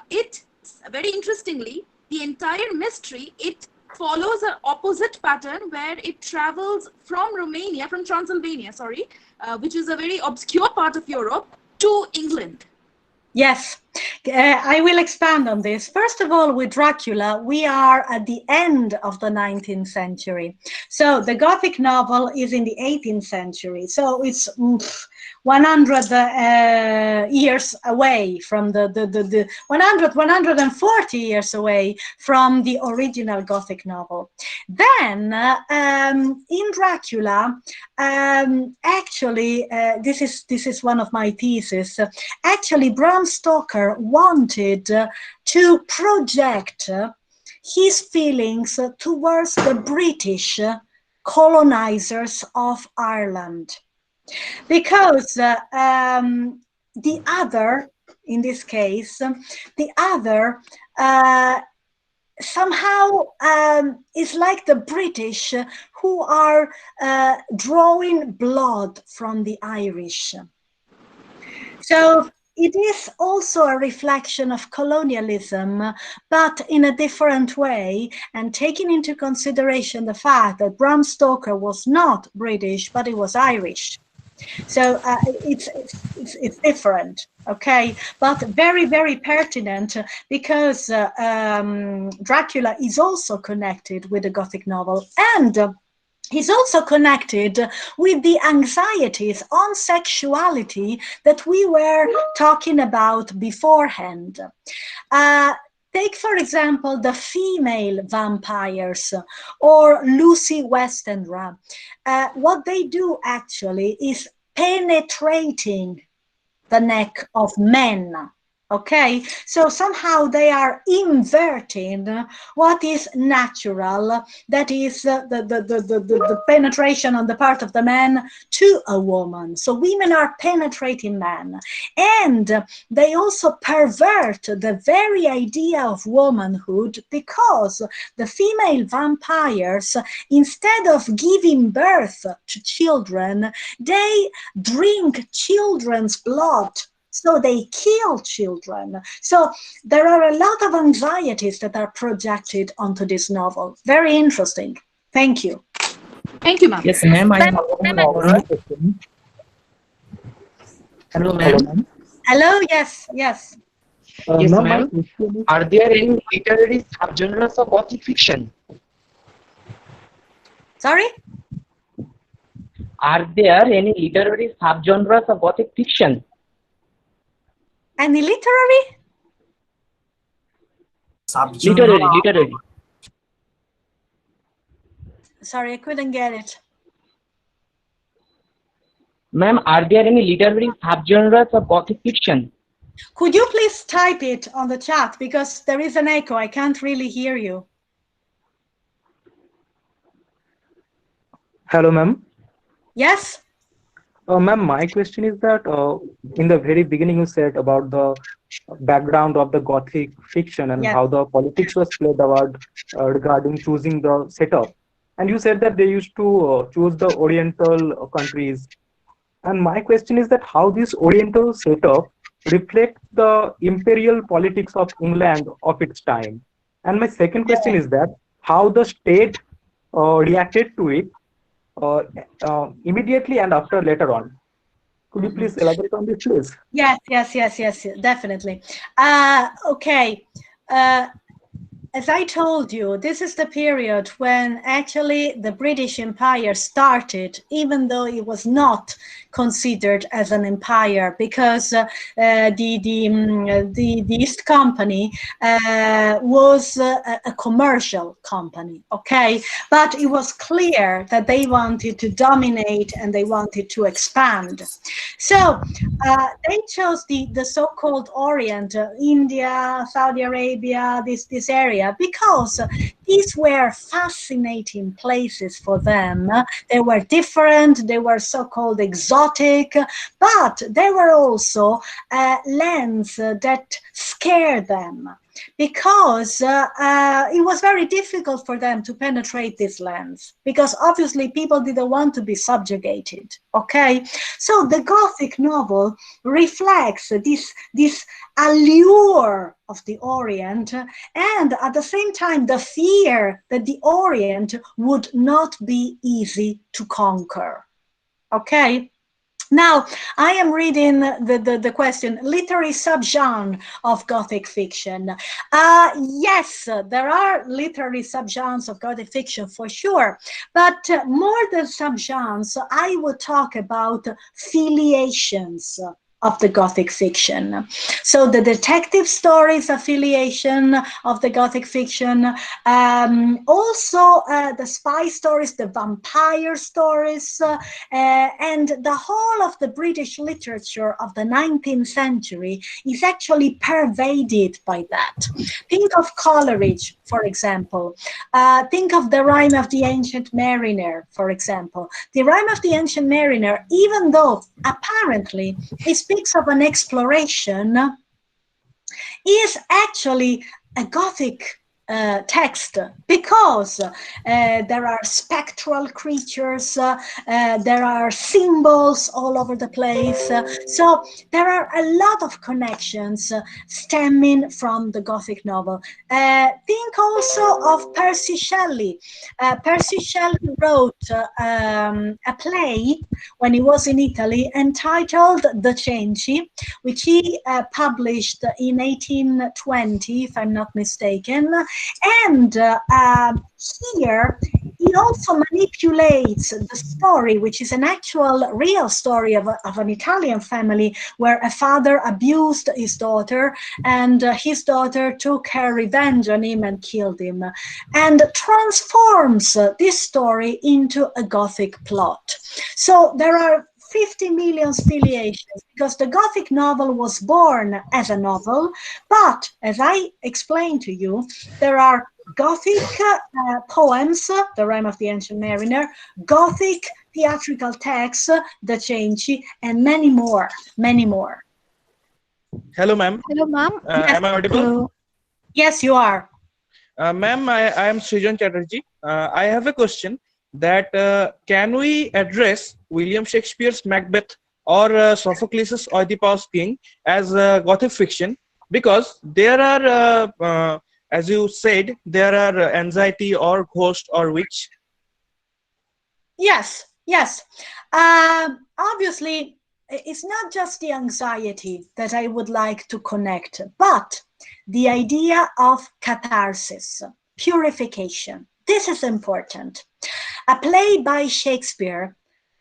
It, very interestingly, the entire mystery, it follows an opposite pattern where it travels from Romania, from Transylvania, sorry, which is a very obscure part of Europe, to England. Yes, I will expand on this. First of all, with Dracula, we are at the end of the 19th century. So the Gothic novel is in the 18th century. So it's 100 years away from the 140 years away from the original Gothic novel. Then in Dracula, actually, this is one of my theses. Actually, Bram Stoker wanted to project his feelings towards the British colonizers of Ireland, because the other, in this case, the other somehow is like the British who are drawing blood from the Irish. So it is also a reflection of colonialism, but in a different way, and taking into consideration the fact that Bram Stoker was not British, but he was Irish. So it's different, okay, but very, very pertinent, because Dracula is also connected with the Gothic novel, and he's also connected with the anxieties on sexuality that we were talking about beforehand. Take, for example, the female vampires or Lucy Westenra. What they do actually is penetrating the neck of men. Okay, so somehow they are inverting what is natural, that is the penetration on the part of the man to a woman. So women are penetrating men, and they also pervert the very idea of womanhood, because the female vampires, instead of giving birth to children, they drink children's blood. So they kill children. So there are a lot of anxieties that are projected onto this novel. Very interesting. Thank you. Thank you, ma'am. Yes, ma'am. I have one question. Hello, ma'am. Hello. Yes. Yes. Yes, ma'am. Are there any literary subgenres of Gothic fiction? Sorry? Are there any literary subgenres of Gothic fiction? Any literary? Literary. Sorry, I couldn't get it. Ma'am, are there any literary subgenres of Gothic fiction? Could you please type it on the chat, because there is an echo. I can't really hear you. Hello, ma'am. Yes? Ma'am, my question is that in the very beginning you said about the background of the Gothic fiction and how the politics was played about regarding choosing the setup. And you said that they used to choose the Oriental countries. And my question is that how this Oriental setup reflects the imperial politics of England of its time. And my second question is that how the state reacted to it immediately and after later on. Could you please elaborate on this, please? Yes, definitely. Okay. as I told you, this is the period when actually the British Empire started, even though it was not considered as an empire, because the East Company was a commercial company, okay? But it was clear that they wanted to dominate and they wanted to expand. So they chose the so-called Orient, India, Saudi Arabia, this area, because these were fascinating places for them. They were different, they were so-called exotic, but they were also lands that scared them, because it was very difficult for them to penetrate these lands, because obviously people didn't want to be subjugated, okay? So the Gothic novel reflects this allure of the Orient, and at the same time the fear that the Orient would not be easy to conquer, okay? Now, I am reading the question, literary subgenre of Gothic fiction. Yes, there are literary subgenres of Gothic fiction for sure, but more than subgenres, I would talk about filiations of the Gothic fiction. So the detective stories affiliation of the Gothic fiction, also the spy stories, the vampire stories, and the whole of the British literature of the 19th century is actually pervaded by that. Think of Coleridge, for example. Think of the Rime of the Ancient Mariner, for example. The Rime of the Ancient Mariner, even though apparently it speaks of an exploration, is actually a Gothic text, because there are spectral creatures, there are symbols all over the place, so there are a lot of connections stemming from the Gothic novel. Think also of Percy Shelley. Percy Shelley wrote a play when he was in Italy entitled The Cenci, which he published in 1820, if I'm not mistaken. And here he also manipulates the story, which is an actual real story of an Italian family where a father abused his daughter, and his daughter took her revenge on him and killed him, and transforms this story into a Gothic plot. So there are 50 million filiations, because the Gothic novel was born as a novel, but as I explained to you, there are Gothic poems, the Rime of the Ancient Mariner, Gothic theatrical texts, the Cenci, and many more, many more. Hello, ma'am. Hello, ma'am. Am I audible? Yes, you are. Ma'am, I am Srijan Chatterjee. I have a question that can we address William Shakespeare's Macbeth or Sophocles' Oedipus King as Gothic fiction? Because there are, as you said, there are anxiety or ghost or witch. Yes, yes. Obviously, it's not just the anxiety that I would like to connect, but the idea of catharsis, purification. This is important. A play by Shakespeare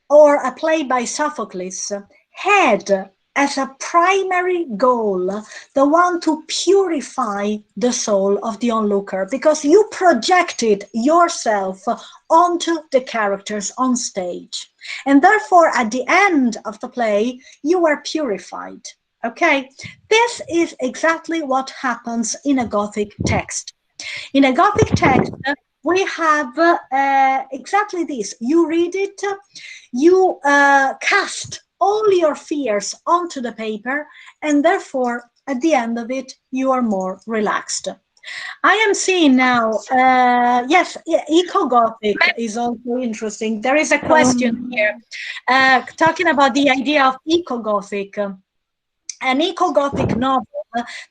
or a play by Sophocles had as a primary goal the one to purify the soul of the onlooker, because you projected yourself onto the characters on stage. And therefore, at the end of the play, you were purified. Okay? This is exactly what happens in a Gothic text. In a Gothic text, we have exactly this. You read it, you cast all your fears onto the paper, and therefore, at the end of it, you are more relaxed. I am seeing now, yes, eco-Gothic is also interesting. There is a question here talking about the idea of eco-Gothic. An eco-Gothic novel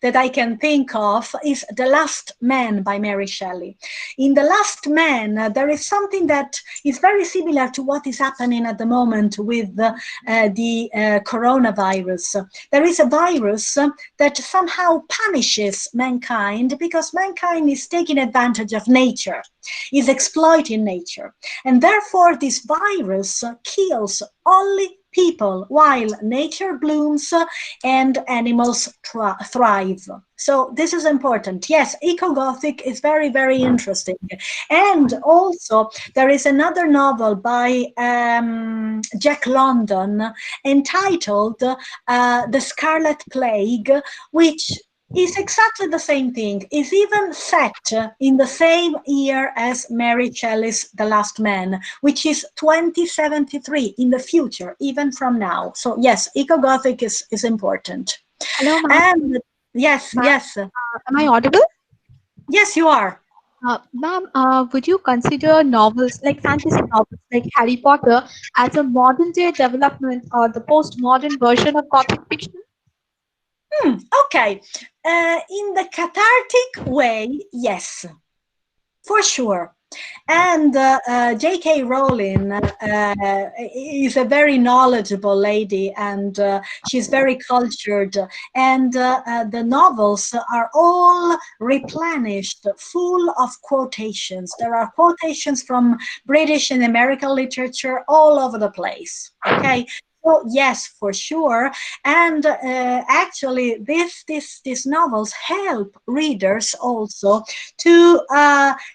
that I can think of is The Last Man by Mary Shelley. In The Last Man, there is something that is very similar to what is happening at the moment with the coronavirus. There is a virus that somehow punishes mankind because mankind is taking advantage of nature, is exploiting nature. And therefore, this virus kills only people while nature blooms and animals thrive. So this is important. Yes, eco-Gothic is very, very interesting. And also there is another novel by Jack London entitled The Scarlet Plague, which is exactly the same thing. Is even set in the same year as Mary Shelley's The Last Man, which is 2073, in the future, even from now. So yes, eco-Gothic is important. Hello, ma'am. And yes, yes. Am I audible? Yes, you are. Ma'am, would you consider novels like fantasy novels like Harry Potter as a modern day development or the postmodern version of Gothic fiction? Okay. In the cathartic way, yes, for sure. And J.K. Rowling is a very knowledgeable lady, and she's very cultured. And the novels are all replenished, full of quotations. There are quotations from British and American literature all over the place. Okay. Oh, yes, for sure. And actually, these novels help readers also to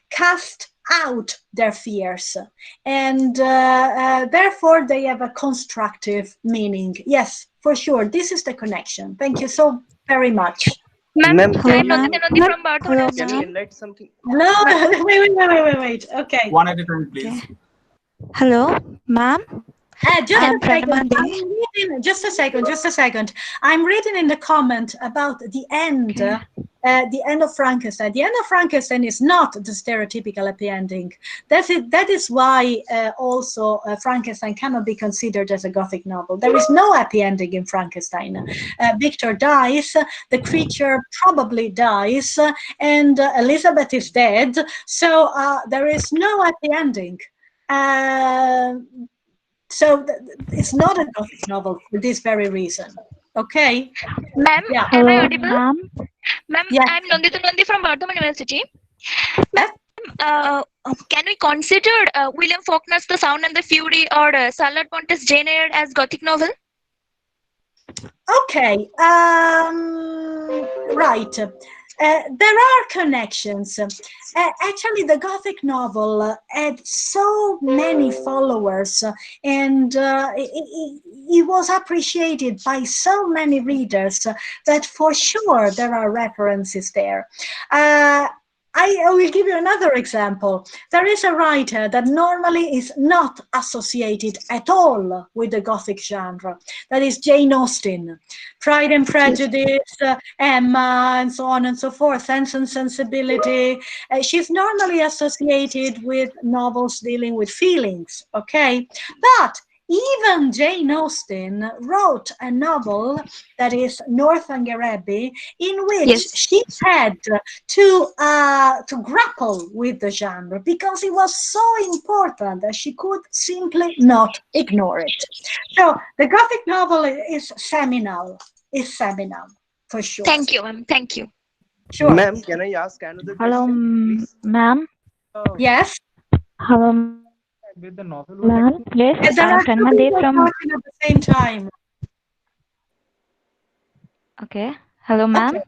cast out their fears, and therefore they have a constructive meaning. Yes, for sure. This is the connection. Thank you so very much. Ma'am, I'm Can Nandini from Barcelona. you enlighten something? Hello. Wait. Okay. One at a time, please. Hello, ma'am. Just a second. I'm reading in the comment about the end, the end of Frankenstein. The end of Frankenstein is not the stereotypical happy ending. That is why also Frankenstein cannot be considered as a Gothic novel. There is no happy ending in Frankenstein. Victor dies, the creature probably dies, and Elizabeth is dead. So there is no happy ending. So it's not a Gothic novel for this very reason. Okay? Ma'am, yeah. am I audible? Ma'am, yes. I'm Nandita Nandi from Bardham University. Ma'am, can we consider William Faulkner's The Sound and the Fury or Charlotte Bronte's Jane Eyre as Gothic novel? Okay. Right. There are connections. Actually, the Gothic novel had so many followers, and it was appreciated by so many readers that for sure there are references there. I will give you another example. There is a writer that normally is not associated at all with the Gothic genre. That is Jane Austen. Pride and Prejudice, Emma, and so on and so forth, Sense and Sensibility. She's normally associated with novels dealing with feelings, okay? But even Jane Austen wrote a novel that is Northanger Abbey, in which she had to grapple with the genre because it was so important that she could simply not ignore it. So the Gothic novel is seminal, for sure. Thank you, ma'am. Thank you. Sure. Ma'am, can I ask another question? Please? Ma'am. Yes. Hello. With the novel, ma'am. Yes, I'm Pranama Dev from. At the same time. Okay. Hello, ma'am. Okay.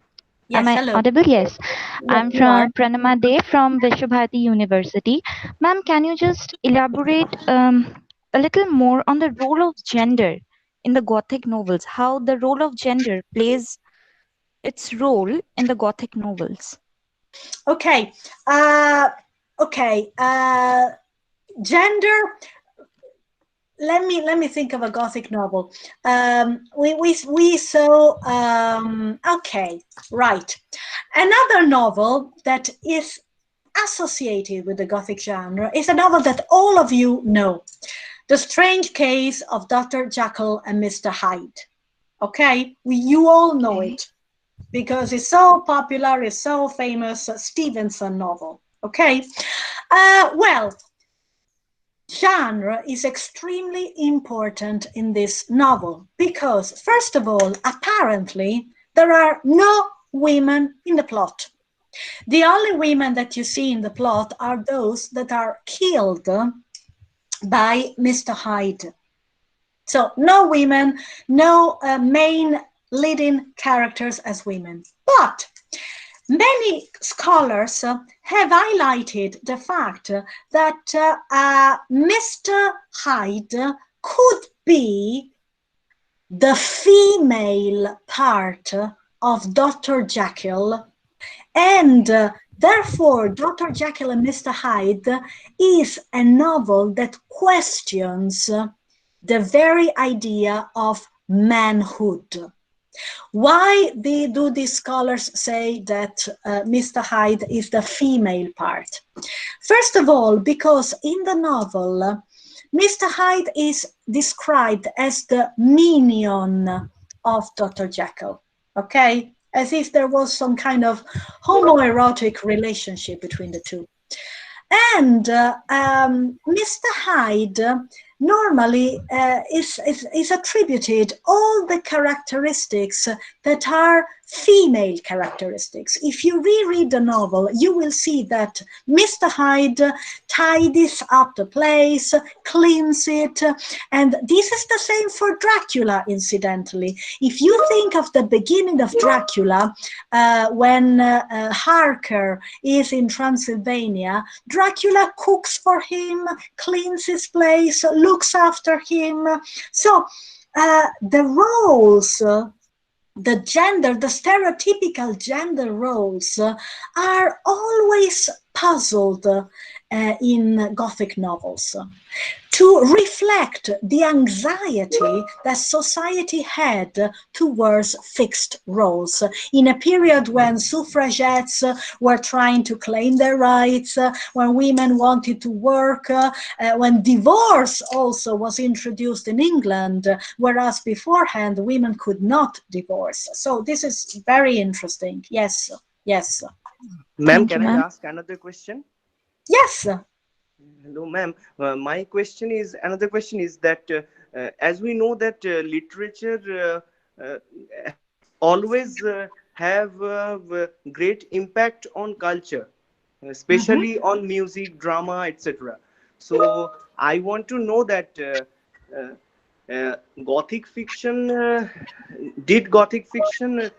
Yes, Am I hello. audible? Yes. Yes, I'm you are. from Pranama Dev from Vishwabharati University. Ma'am, can you just elaborate a little more on the role of gender in the Gothic novels? How the role of gender plays its role in the Gothic novels? Okay. Gender. Let me think of a Gothic novel. We saw. Okay, right. Another novel that is associated with the Gothic genre is a novel that all of you know, The Strange Case of Dr. Jekyll and Mr. Hyde. Okay, you all know it. because it's so popular, it's so famous Stevenson novel. Okay, well, genre is extremely important in this novel because, first of all, apparently there are no women in the plot. The only women that you see in the plot are those that are killed by Mr. Hyde. So no women, no main leading characters as women. But many scholars have highlighted the fact that Mr. Hyde could be the female part of Dr. Jekyll, and therefore Dr. Jekyll and Mr. Hyde is a novel that questions the very idea of manhood. Why do these scholars say that Mr. Hyde is the female part? First of all, because in the novel, Mr. Hyde is described as the minion of Dr. Jekyll, okay? As if there was some kind of homoerotic relationship between the two. And Mr. Hyde normally is attributed all the characteristics that are female characteristics. If you reread the novel, you will see that Mr. Hyde tidies up the place, cleans it, and this is the same for Dracula, incidentally. If you think of the beginning of Dracula, when Harker is in Transylvania, Dracula cooks for him, cleans his place, looks after him. So the roles, the gender, the stereotypical gender roles are always puzzled in Gothic novels to reflect the anxiety that society had towards fixed roles in a period when suffragettes were trying to claim their rights, when women wanted to work, when divorce also was introduced in England, whereas beforehand women could not divorce. So this is very interesting. Yes, yes. Ma'am, can I ask another question? Yes. Hello, ma'am. My question is, another question is that as we know that literature always have great impact on culture, especially on music, drama, etc. So I want to know that Gothic fiction, did Gothic fiction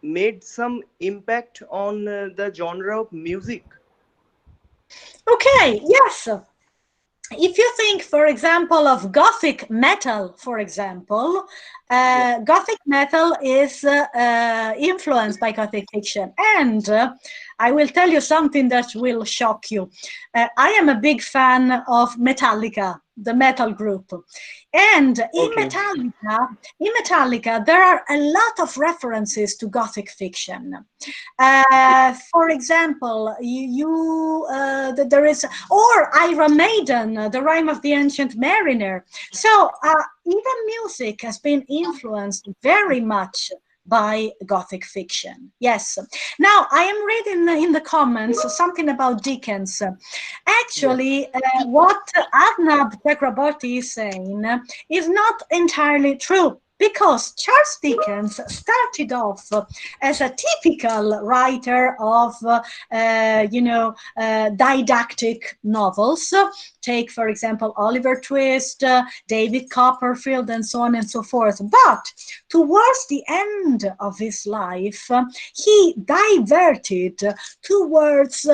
made some impact on the genre of music? Okay, yes. If you think, for example, of Gothic metal, for example, Gothic metal is influenced by Gothic fiction. And I will tell you something that will shock you. I am a big fan of Metallica, the metal group. And in Metallica, there are a lot of references to Gothic fiction. For example, there is, or Iron Maiden, the Rime of the Ancient Mariner. So even music has been influenced very much by Gothic fiction. Yes. Now, I am reading in the comments something about Dickens. Actually, what Arnab Chakraborty is saying is not entirely true, because Charles Dickens started off as a typical writer of, didactic novels. Take, for example, Oliver Twist, David Copperfield, and so on and so forth. But towards the end of his life, he diverted towards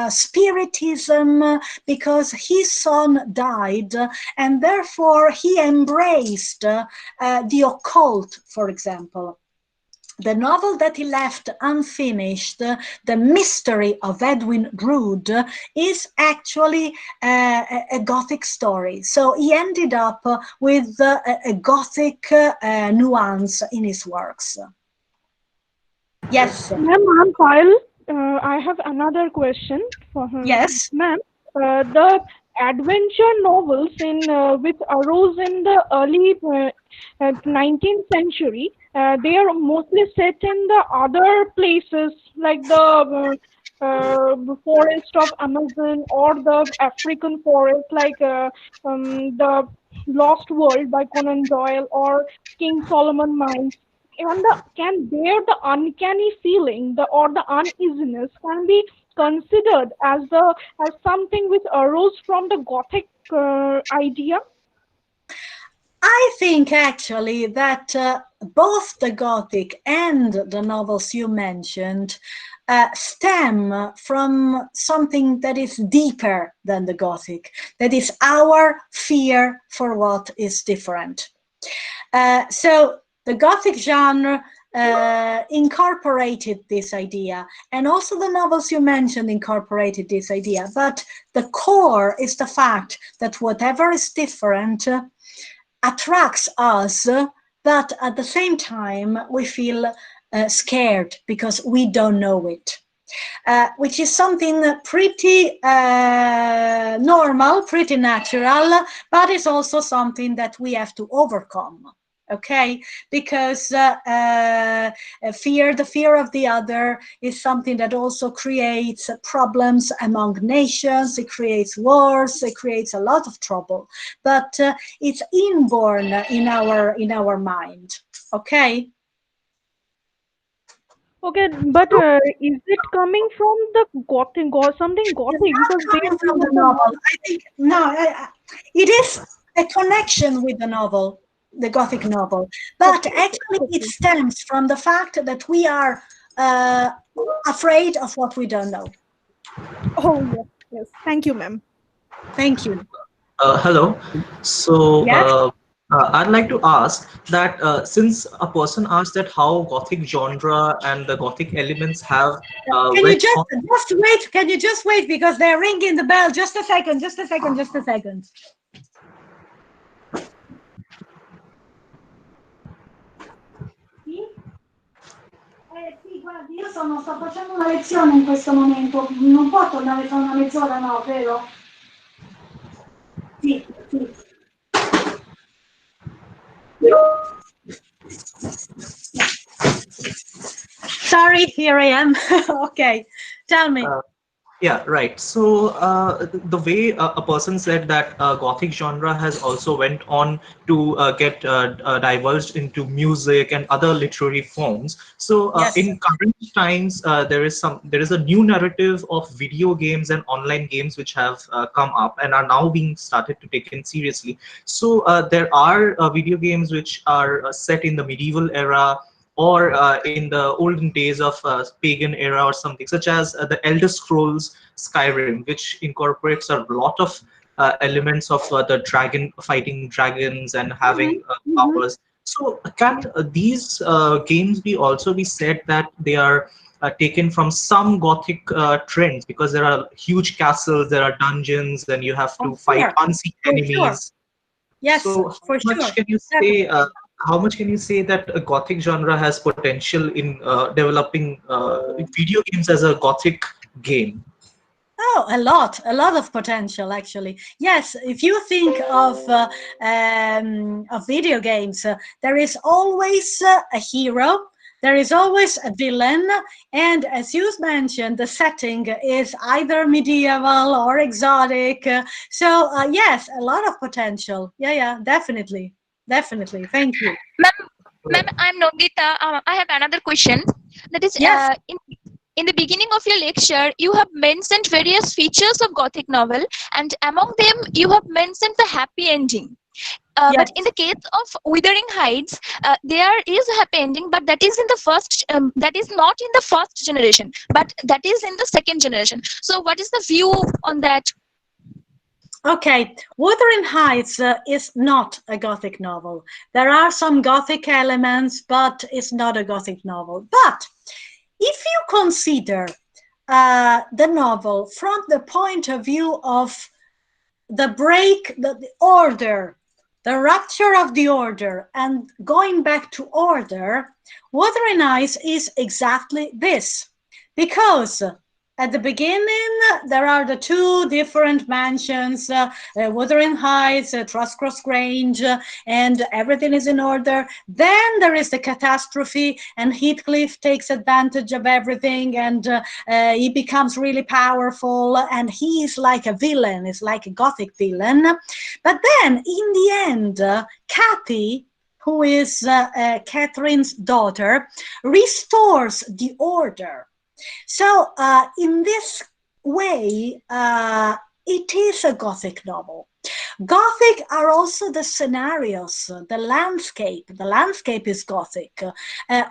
Spiritism because his son died, and therefore he embraced the occult, for example. The novel that he left unfinished, The Mystery of Edwin Drood, is actually a Gothic story. So he ended up with a Gothic nuance in his works. Yes. Ma'am, Pyle, I have another question for her. Yes. Ma'am, the adventure novels which arose in the early 19th century, they are mostly set in the other places like the forest of Amazon or the African forest, like the Lost World by Conan Doyle or King Solomon Mines. Can there the uncanny feeling, or the uneasiness can be considered as something which arose from the Gothic idea? I think actually that both the Gothic and the novels you mentioned stem from something that is deeper than the Gothic, that is our fear for what is different. So the Gothic genre incorporated this idea, and also the novels you mentioned incorporated this idea, but the core is the fact that whatever is different attracts us, but at the same time we feel scared because we don't know it, which is something pretty normal, pretty natural, but it's also something that we have to overcome. Okay, because the fear of the other is something that also creates problems among nations. It creates wars. It creates a lot of trouble. But it's inborn in our mind. Okay. Okay, but is it coming from the Gothic or something Gothic? Because coming from the novel. I think no, it is a connection with the novel, the Gothic novel, but actually it stems from the fact that we are afraid of what we don't know. Oh yes, yes. Thank you, ma'am. Thank you. Hello. So Yes? I'd like to ask that since a person asked that how Gothic genre and the Gothic elements have Can you just on. wait? Can you just wait because they're ringing the bell? Just a second. Just a second. Just a second. Sì, guardi, io sto facendo una lezione in questo momento, non può tornare fra una mezz'ora, no, vero? Sì, sì. Sorry, here I am. Okay, tell me. Yeah, right. So the way a person said that Gothic genre has also went on to get diverged into music and other literary forms. So Yes. in current times, there is a new narrative of video games and online games which have come up and are now being started to taken seriously. So there are video games which are set in the medieval era, or in the olden days of pagan era or something, such as the Elder Scrolls Skyrim, which incorporates a lot of elements of the dragon fighting dragons and having powers. So can these games be also be said that they are taken from some Gothic trends, because there are huge castles, there are dungeons, and you have to fight unseen enemies. Yes, so for how much sure. can you say? How much can you say that a Gothic genre has potential in developing video games as a Gothic game? Oh, a lot of potential, actually. Yes, if you think of video games, there is always a hero, there is always a villain, and as you mentioned, the setting is either medieval or exotic. So yes, a lot of potential. Yeah, definitely. Definitely. Thank you. Ma'am, I'm Nogita. I have another question. That is, yes. In the beginning of your lecture, you have mentioned various features of Gothic novel, and among them, you have mentioned the happy ending. Yes. But in the case of Wuthering Heights, there is a happy ending, but that is in the first. That is not in the first generation, but that is in the second generation. So, what is the view on that? Okay, Wuthering Heights is not a Gothic novel. There are some Gothic elements, but it's not a Gothic novel. But if you consider the novel from the point of view of the break, the order, the rupture of the order, and going back to order, Wuthering Heights is exactly this. Because At the beginning, there are the two different mansions, Wuthering Heights, Truscross Grange, and everything is in order. Then there is the catastrophe, and Heathcliff takes advantage of everything, and he becomes really powerful, and he is like a villain, is like a Gothic villain. But then, in the end, Cathy, who is Catherine's daughter, restores the order. So in this way, it is a Gothic novel. Gothic are also the scenarios, the landscape. The landscape is Gothic.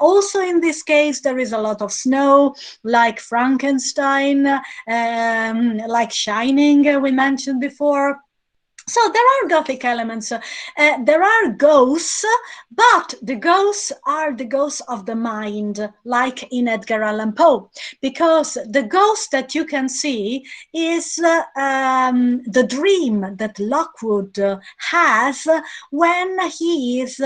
Also in this case, there is a lot of snow, like Frankenstein, like Shining, we mentioned before. So there are Gothic elements, there are ghosts, but the ghosts are the ghosts of the mind, like in Edgar Allan Poe, because the ghost that you can see is the dream that Lockwood has when he is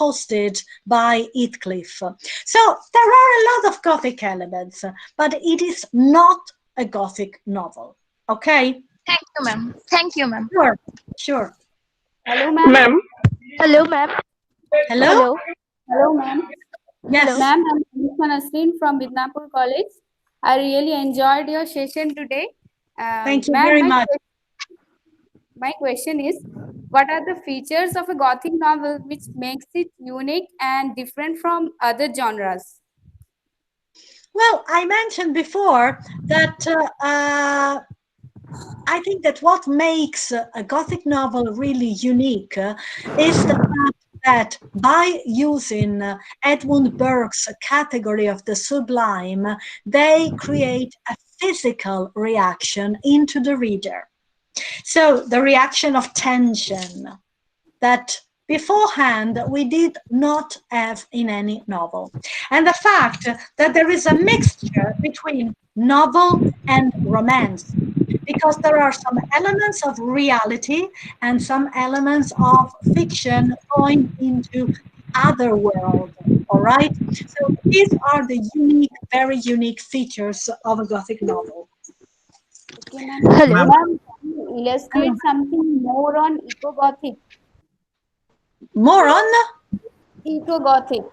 hosted by Heathcliff. So there are a lot of Gothic elements, but it is not a Gothic novel, okay? Thank you, ma'am. Thank you, ma'am. Sure, sure. Hello, ma'am. Ma'am. Hello, ma'am. Hello? Hello, ma'am. Yes. Ma'am, I'm Nasreen from MIDNAPORE College. I really enjoyed your session today. Thank you very much. My question is, what are the features of a Gothic novel which makes it unique and different from other genres? Well, I mentioned before that I think that what makes a Gothic novel really unique is the fact that by using Edwin Burke's category of the sublime, they create a physical reaction into the reader. So the reaction of tension that beforehand we did not have in any novel. And the fact that there is a mixture between novel and romance, because there are some elements of reality and some elements of fiction going into the other world, all right? So these are the unique, very unique features of a Gothic novel. Okay, ma'am. Hello. Ma'am, can you illustrate something more on Eco-Gothic? More on? Eco-Gothic.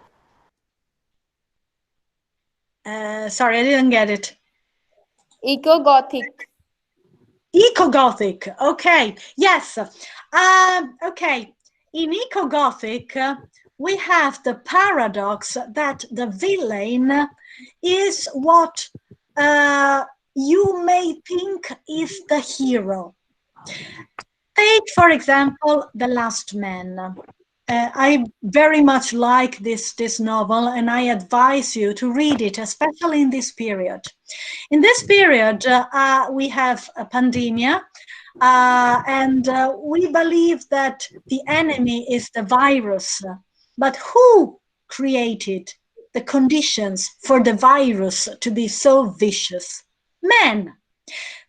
Sorry, I didn't get it. Eco-Gothic. Eco-Gothic, okay, yes. Okay, in Eco-Gothic, we have the paradox that the villain is what you may think is the hero. Take, for example, The Last Man. I very much like this novel, and I advise you to read it, especially in this period. In this period, we have a pandemic, and we believe that the enemy is the virus. But who created the conditions for the virus to be so vicious? Men.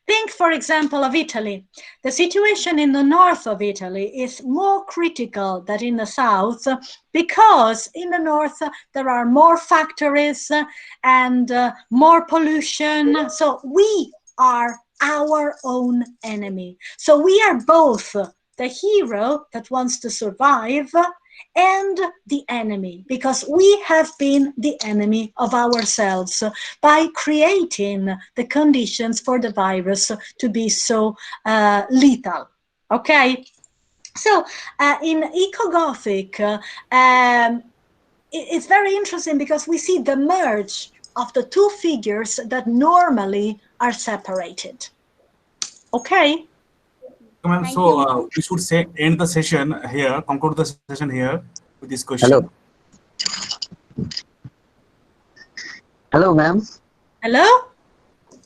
Think, for example, of Italy. The situation in the north of Italy is more critical than in the south because in the north there are more factories and more pollution. So we are our own enemy. So we are both the hero that wants to survive and the enemy, because we have been the enemy of ourselves by creating the conditions for the virus to be so lethal. Okay, so in Eco-Gothic, it's very interesting because we see the merge of the two figures that normally are separated. Okay. So we should say end the session here, conclude the session here with this question. Hello. Hello, ma'am. Hello.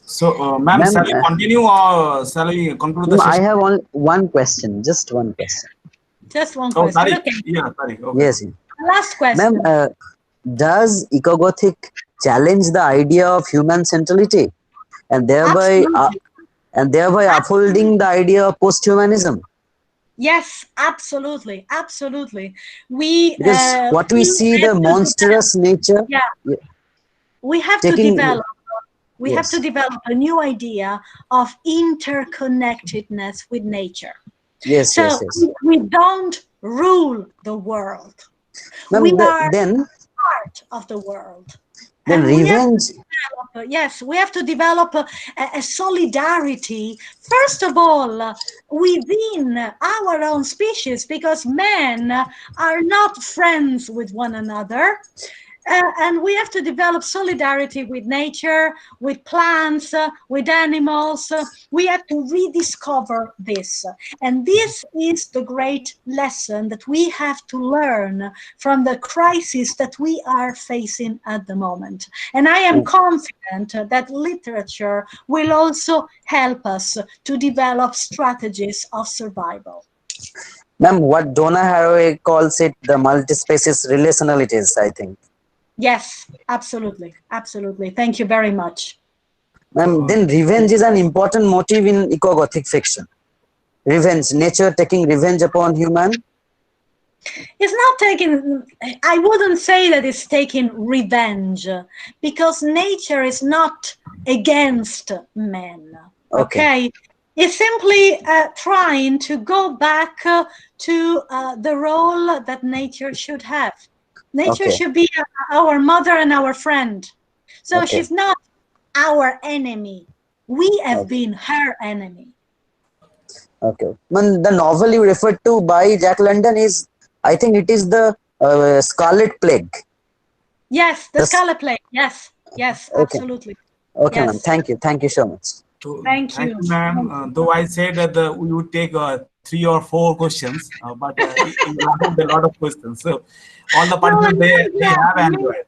So, ma'am, shall we continue or shall we conclude the session? I have only one question, just one question. Just one question. Sorry. Okay. Yeah, sorry. Okay. Yes. Last question. Ma'am, does Eco-Gothic challenge the idea of human centrality and thereby upholding the idea of post-humanism? Yes, absolutely, absolutely. Because what we see, the monstrous nature. Yeah. We have to develop. We have to develop a new idea of interconnectedness with nature. Yes, so yes, yes. we don't rule the world. Ma'am, We are then part of the world. then And we have to revenge. develop, yes, we have to develop a solidarity, first of all, within our own species, because men are not friends with one another. And we have to develop solidarity with nature, with plants, with animals. We have to rediscover this. And this is the great lesson that we have to learn from the crisis that we are facing at the moment. And I am confident that literature will also help us to develop strategies of survival. Ma'am, what Donna Haraway calls it the multi-species relationalities, I think. Yes, absolutely. Absolutely. Thank you very much. Then revenge is an important motive in eco-Gothic fiction. Revenge, nature taking revenge upon human. It's not taking, I wouldn't say that it's taking revenge, because nature is not against men. Okay? It's simply trying to go back to the role that nature should have. Nature should be our mother and our friend. So she's not our enemy. We have been her enemy. Okay. The novel you referred to by Jack London is, I think it is the Scarlet Plague. Yes, the Scarlet Plague. Yes, yes, absolutely. Okay, yes. ma'am. Thank you. Thank you so much. Thank you, ma'am. Though I said that we would take 3 or 4 questions, but you have a lot of questions. So all the participants, they have enjoyed.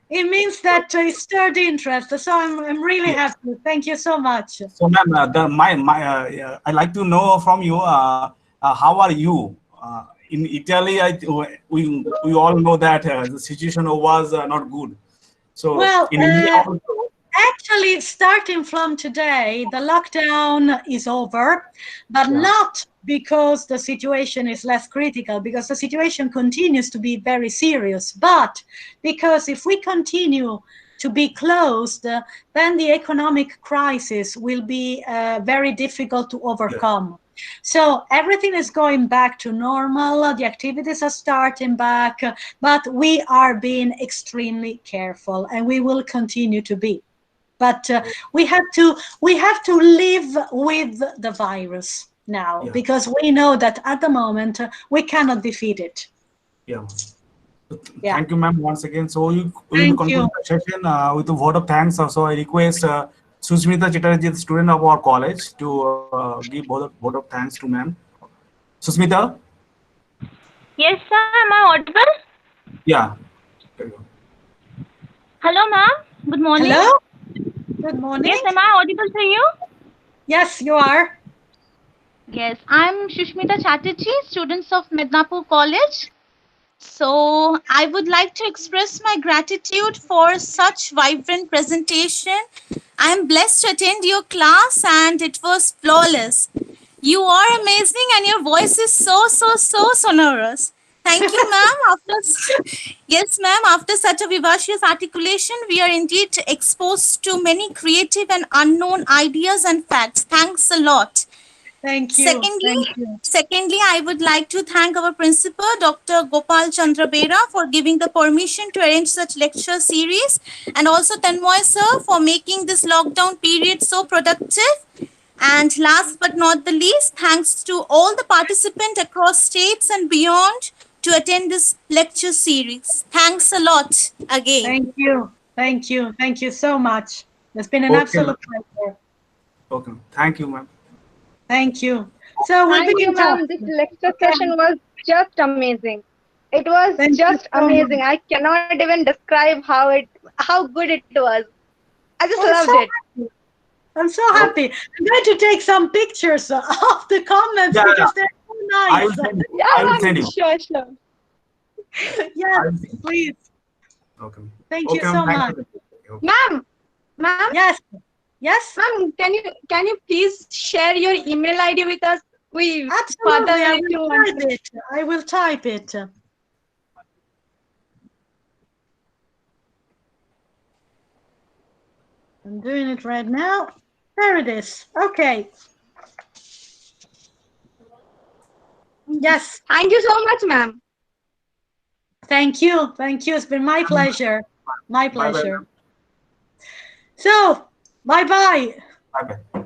It means that it stirred interest, so I'm really happy. Thank you so much. So, ma'am, I like to know from you, how are you? In Italy, we all know that the situation was not good. So, well, in India also, actually, starting from today, the lockdown is over, but not because the situation is less critical, because the situation continues to be very serious, but because if we continue to be closed, then the economic crisis will be very difficult to overcome. So everything is going back to normal, the activities are starting back, but we are being extremely careful, and we will continue to be. But we have to live with the virus now, because we know that at the moment we cannot defeat it. Thank you, ma'am, once again. So we will conclude the session with a vote of thanks. So I request Susmita Chatterjee, the student of our college, to give vote of thanks to ma'am. Susmita? Yes, sir. Am I audible? Yeah. Hello, ma'am. Good morning. Hello. Good morning. Yes, am I audible to you? Yes, you are. Yes, I'm Shushmita Chatterjee, students of MIDNAPORE College. So I would like to express my gratitude for such vibrant presentation. I am blessed to attend your class and it was flawless. You are amazing and your voice is so sonorous. Thank you, ma'am. Yes, ma'am. After such a vivacious articulation, we are indeed exposed to many creative and unknown ideas and facts. Thanks a lot. Thank you. Secondly, I would like to thank our principal, Dr. Gopal Chandra Bera, for giving the permission to arrange such lecture series, and also Tanmoy sir for making this lockdown period so productive. And last but not the least, thanks to all the participants across states and beyond to attend this lecture series. Thanks a lot again. Thank you. Thank you. Thank you so much. It's been an absolute pleasure. Okay. Thank you, ma'am. Thank you. So we'll Thank you, ma'am. This lecture session was just amazing. It was just amazing. I cannot even describe how good it was. I just loved it. I'm so happy. I'm going to take some pictures of the comments because they're so nice. I will send you. Sure. Yes, please. Okay. Thank you so much. Ma'am. Yes. Yes. Ma'am, can you please share your email ID with us? We Absolutely. I will type it. I'm doing it right now. There it is. Okay. Yes. Thank you so much, ma'am. Thank you. Thank you. It's been my pleasure. My Bye-bye. pleasure. So, bye-bye. Bye-bye.